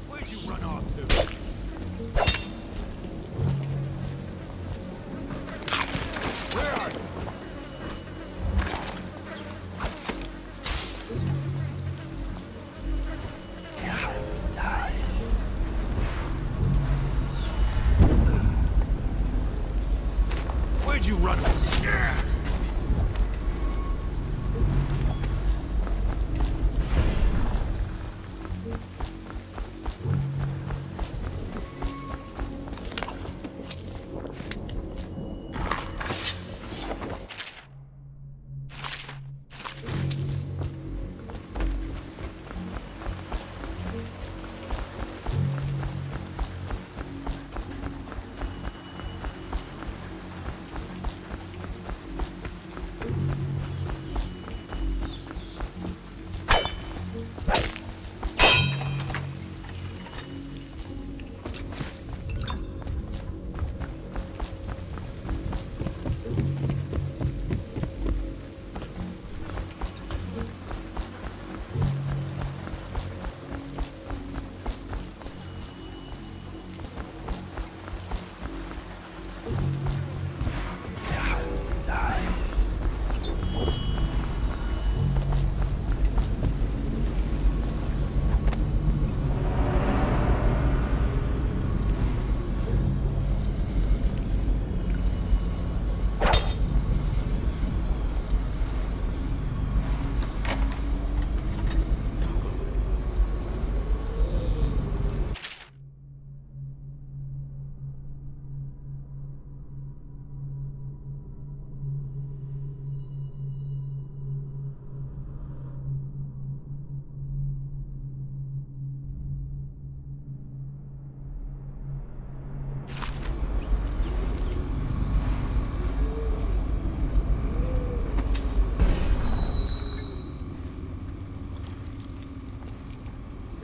Speaker 10: Where'd you run off to? Where are you? Where'd you run?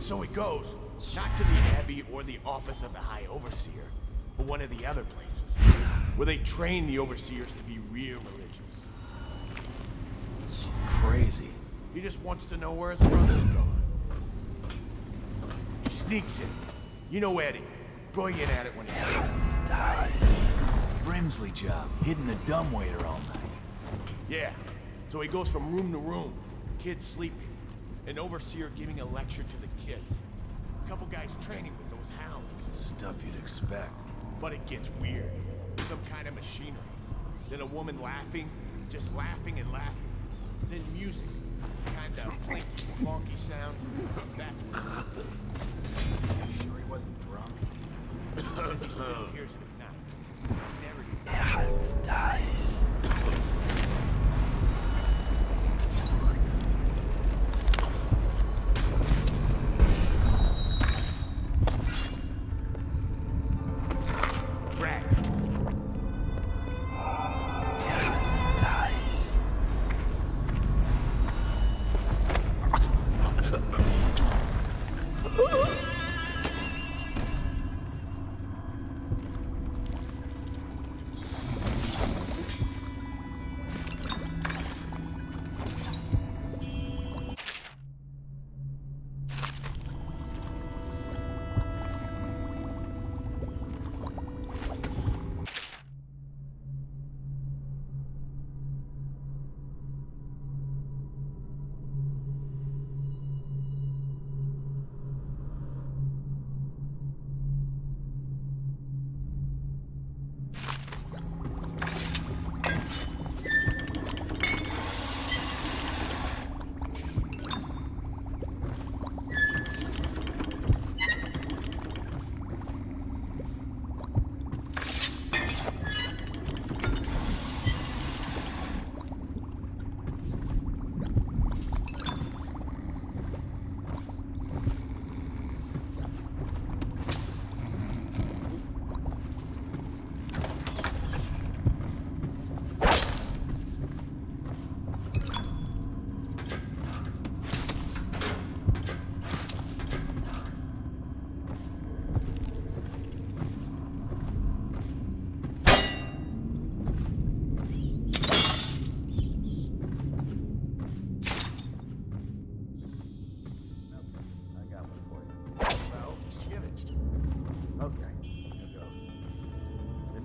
Speaker 10: So he goes, not to the Abbey or the office of the High Overseer, but one of the other places, where they train the Overseers to be real religious.
Speaker 9: So crazy.
Speaker 10: He just wants to know where his brother's going. He sneaks in. You know Eddie. Brilliant at it when he
Speaker 9: dies. Brimsley job, hitting the dumbwaiter all night.
Speaker 10: Yeah. So he goes from room to room, kids sleeping, an overseer giving a lecture to the kids. A couple guys training with those hounds.
Speaker 9: Stuff you'd expect.
Speaker 10: But it gets weird. Some kind of machinery. Then a woman laughing, just laughing and laughing. Then music. Kind of plinky, funky sound.
Speaker 9: I'm sure he wasn't drunk.
Speaker 10: He still hears it at night. Never
Speaker 9: dies.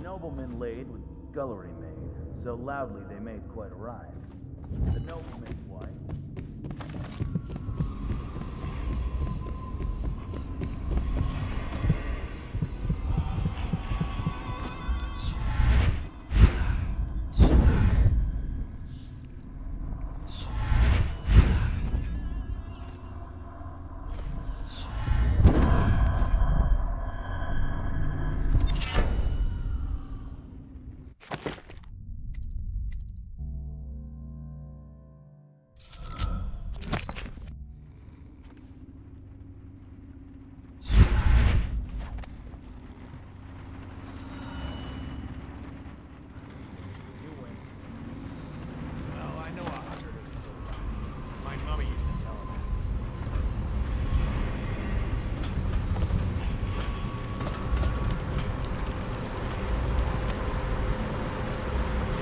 Speaker 11: noblemen laid with scullery maid, so loudly they made quite a ride. The nobleman's wife...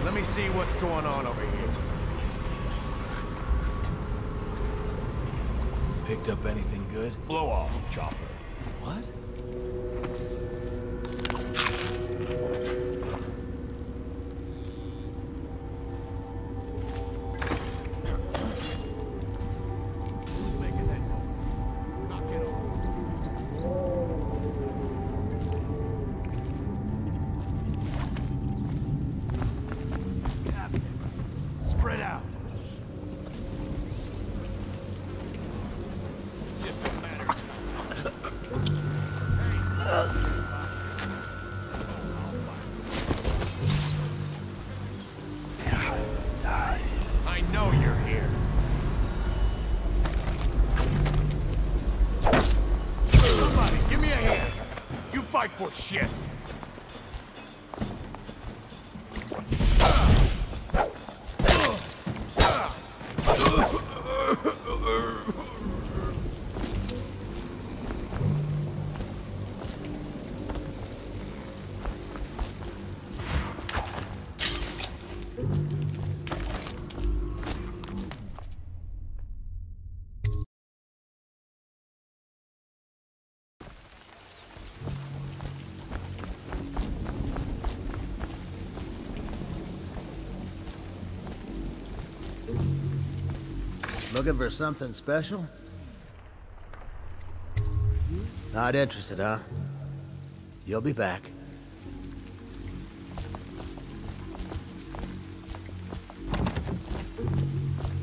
Speaker 10: Let me see what's going on over here.
Speaker 11: Picked up anything good?
Speaker 10: Blow off, chopper.
Speaker 11: What?
Speaker 10: Spread out. I know you're here. Somebody, give me a hand. You fight for shit.
Speaker 4: Looking for something special? Not interested, huh? You'll be back.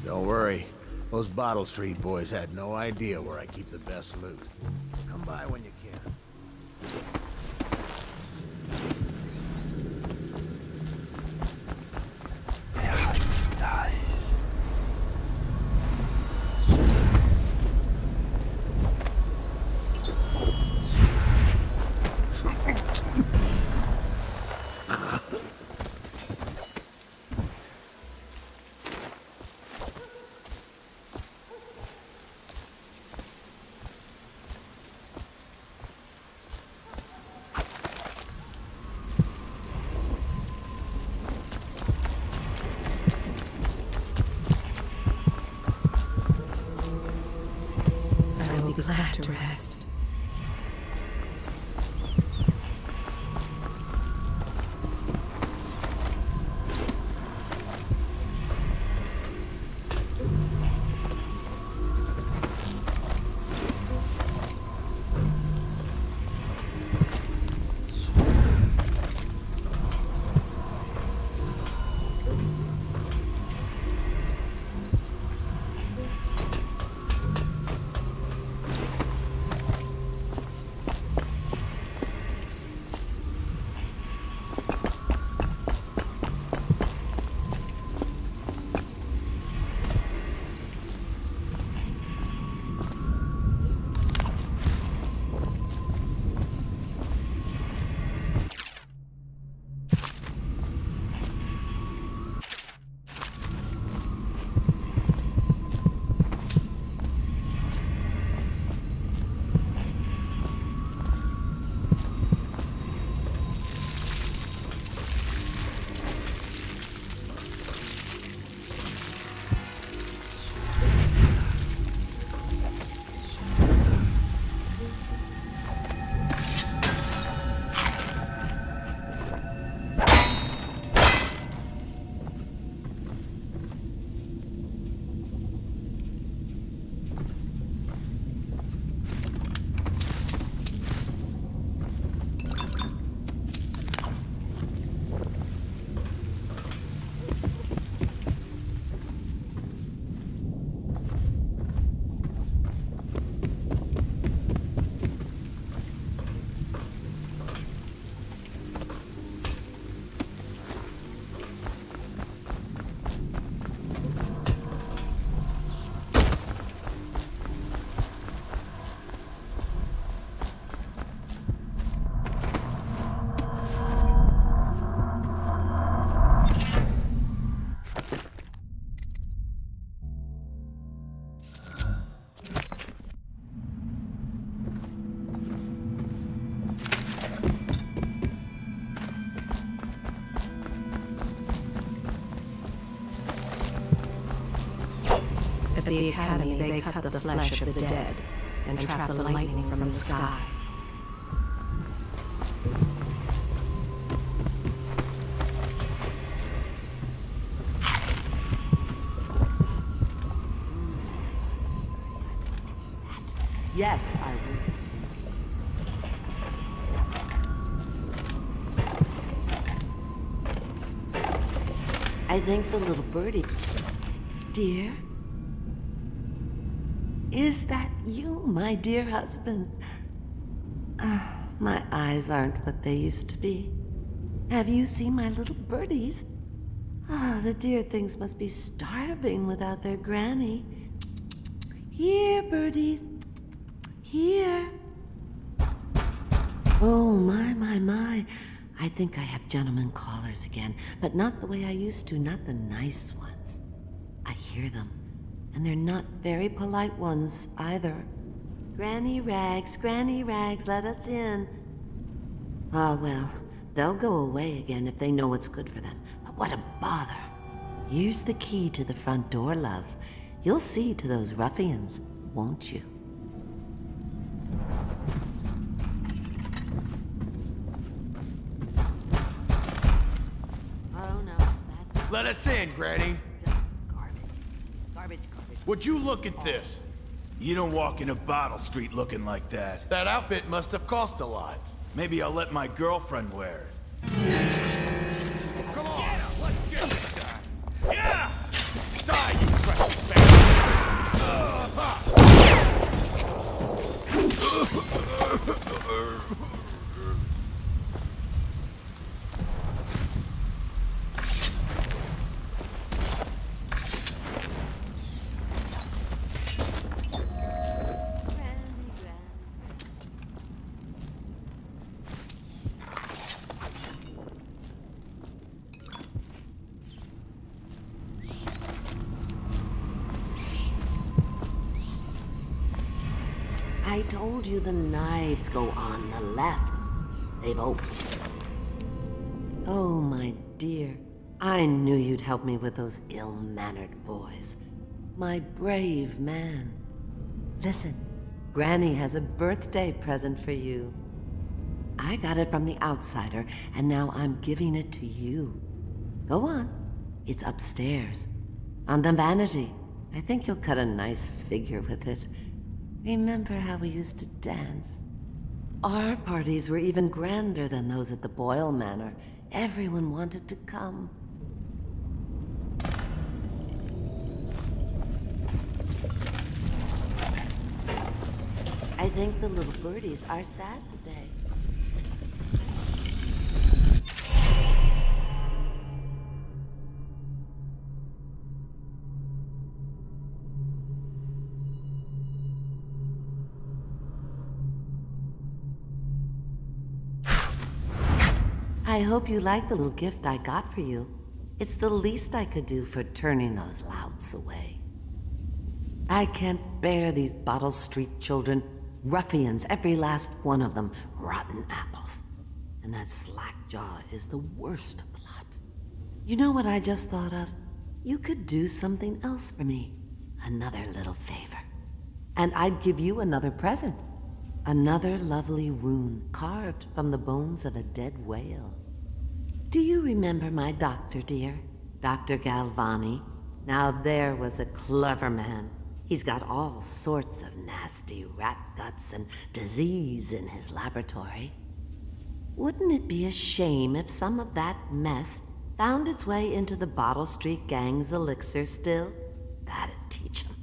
Speaker 4: Don't worry. Those Bottle Street boys had no idea where I keep the best loot. Come by when you can.
Speaker 6: Glad to rest. the Academy, they cut the flesh of the dead and trap the lightning from the sky.
Speaker 13: Yes, I will. I think the little birdie... Dear? Is that you, my dear husband? My eyes aren't what they used to be. Have you seen my little birdies? The dear things must be starving without their granny. Here, birdies. Here. Oh, my. I think I have gentlemen callers again, but not the way I used to, not the nice ones. I hear them, and they're not very polite ones either. Granny Rags, let us in. Ah, well, they'll go away again if they know what's good for them. But what a bother. Here's the key to the front door, love. You'll see to those ruffians, won't you?
Speaker 10: Let us in, Granny.
Speaker 13: Just garbage.
Speaker 10: Would you look at this?
Speaker 5: You don't walk into Bottle Street looking like that.
Speaker 10: That outfit must have cost a lot.
Speaker 5: Maybe I'll let my girlfriend wear it.
Speaker 10: Come on, let's get this guy.
Speaker 5: Yeah!
Speaker 10: Die, you precious bastard!
Speaker 13: I told you the knives go on the left. They've opened. Oh, my dear. I knew you'd help me with those ill-mannered boys. My brave man. Listen, Granny has a birthday present for you. I got it from the outsider, and now I'm giving it to you. Go on. It's upstairs. On the vanity. I think you'll cut a nice figure with it. Remember how we used to dance? Our parties were even grander than those at the Boyle Manor. Everyone wanted to come. I think the little birdies are sad today. I hope you like the little gift I got for you. It's the least I could do for turning those louts away. I can't bear these Bottle Street children. Ruffians, every last one of them. Rotten apples. And that slack-jaw is the worst of the lot. You know what I just thought of? You could do something else for me. Another little favor. And I'd give you another present. Another lovely rune carved from the bones of a dead whale. Do you remember my doctor, dear? Dr. Galvani? Now there was a clever man. He's got all sorts of nasty rat guts and disease in his laboratory. Wouldn't it be a shame if some of that mess found its way into the Bottle Street gang's elixir still? That'd teach him.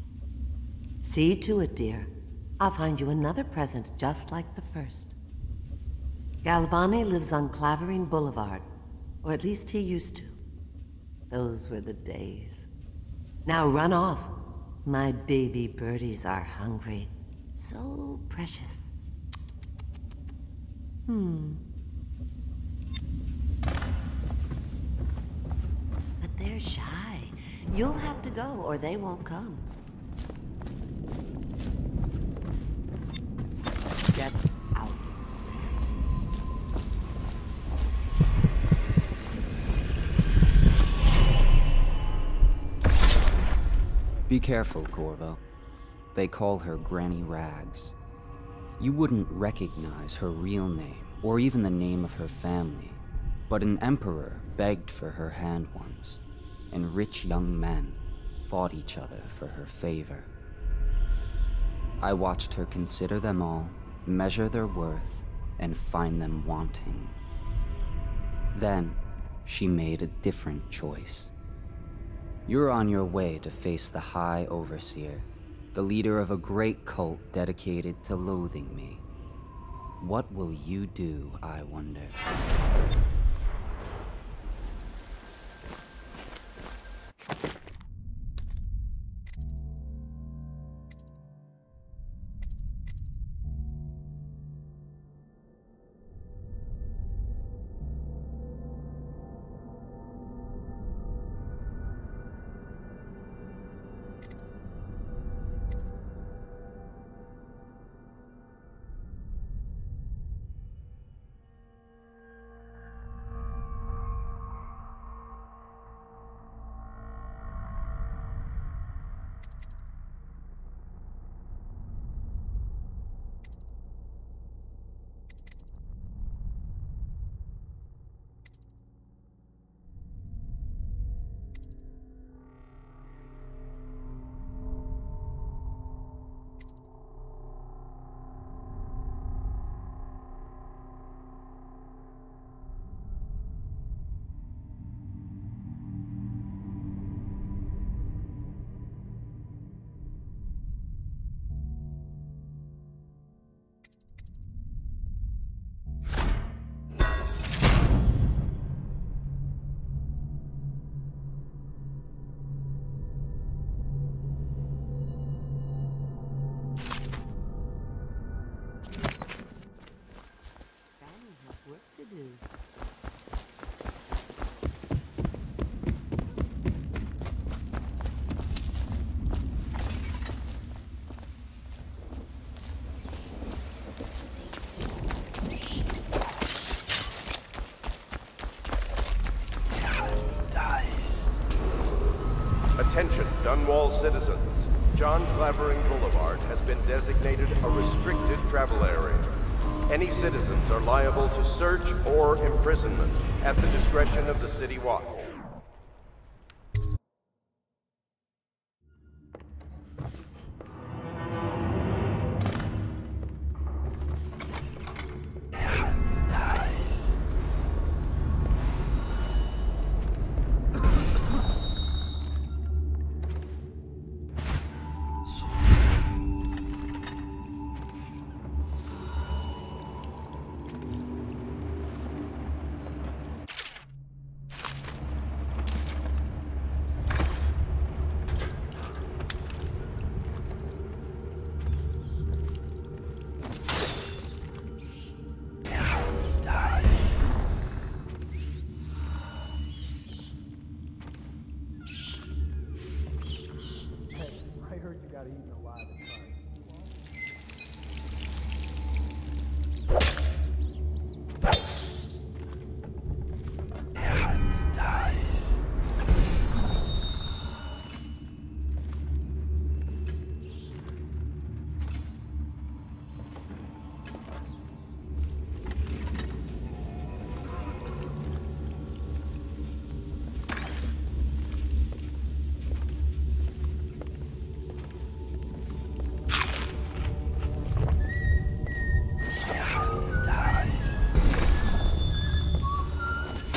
Speaker 13: See to it, dear. I'll find you another present just like the first. Galvani lives on Clavering Boulevard, or at least he used to. Those were the days. Now run off. My baby birdies are hungry. So precious. But they're shy. You'll have to go, or they won't come. Get out.
Speaker 3: Be careful, Corvo. They call her Granny Rags. You wouldn't recognize her real name, or even the name of her family, but an emperor begged for her hand once, and rich young men fought each other for her favor. I watched her consider them all, measure their worth, and find them wanting. Then, she made a different choice. You're on your way to face the High Overseer, the leader of a great cult dedicated to loathing me. What will you do, I wonder?
Speaker 12: Attention, Dunwall citizens. John Clavering Boulevard has been designated a restricted travel area. Any citizens are liable to search or imprisonment at the discretion of the City Watch.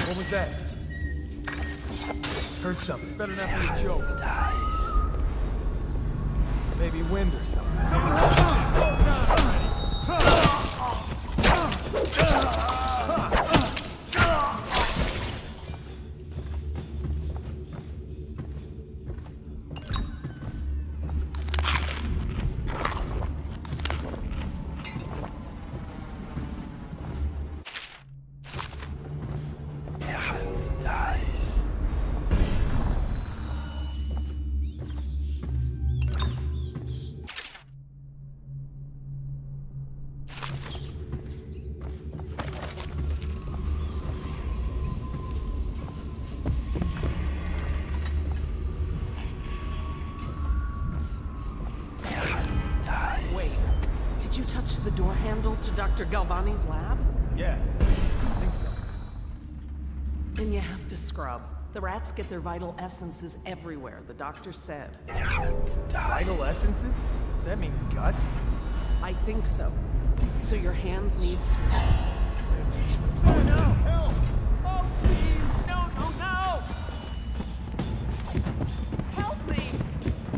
Speaker 16: What was that? Heard something. Better not be a joke. Maybe wind or something.
Speaker 21: handle to Dr. Galvani's lab?
Speaker 16: Yeah, I think so.
Speaker 21: Then you have to scrub. The rats get their vital essences everywhere, the doctor said.
Speaker 16: Vital essences? Does that mean guts?
Speaker 21: I think so. So your hands need...
Speaker 16: Oh no! Help! Oh please! No, no, no!
Speaker 21: Help me!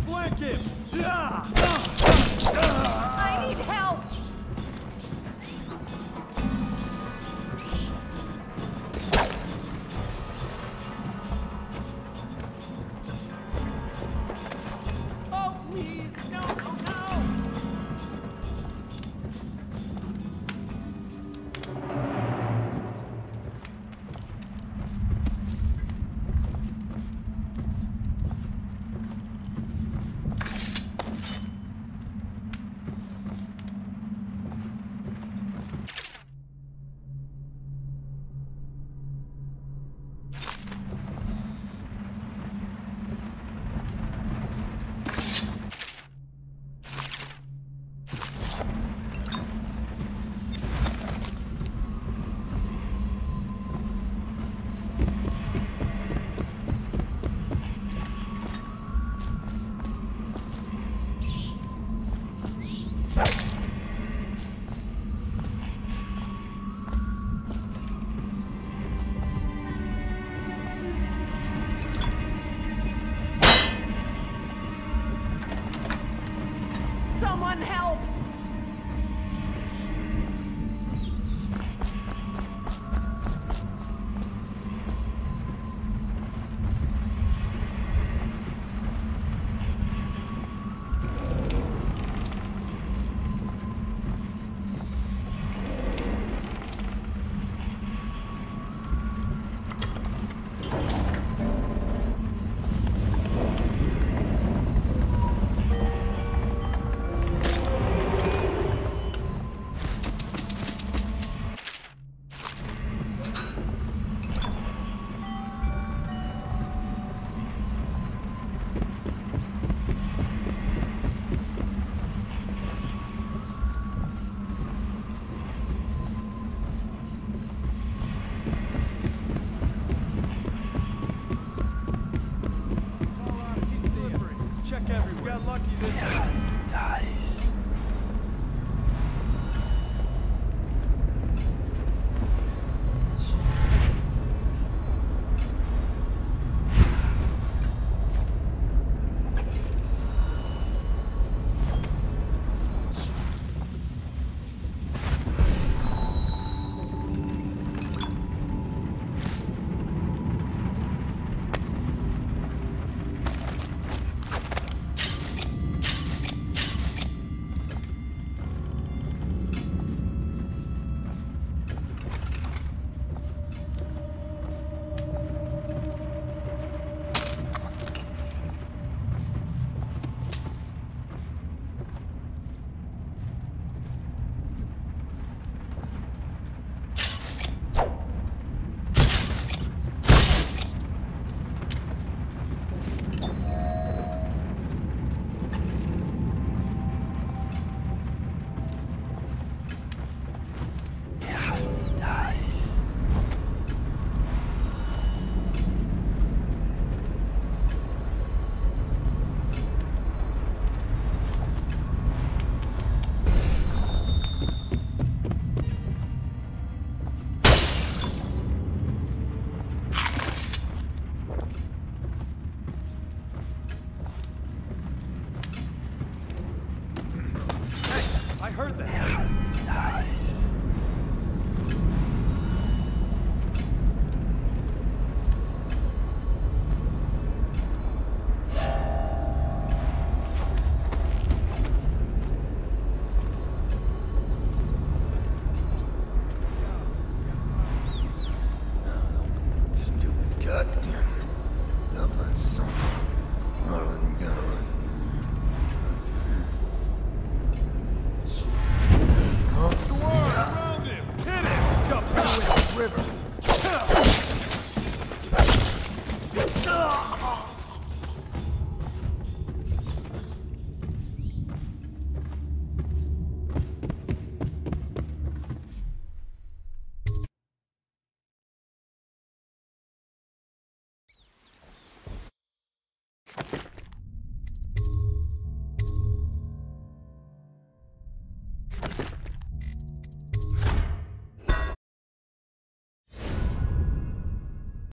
Speaker 16: Flank him!
Speaker 21: I need help!
Speaker 16: Oh please! No, no, no!
Speaker 21: Someone help!
Speaker 16: Check everywhere. Got lucky this time.
Speaker 19: Nice.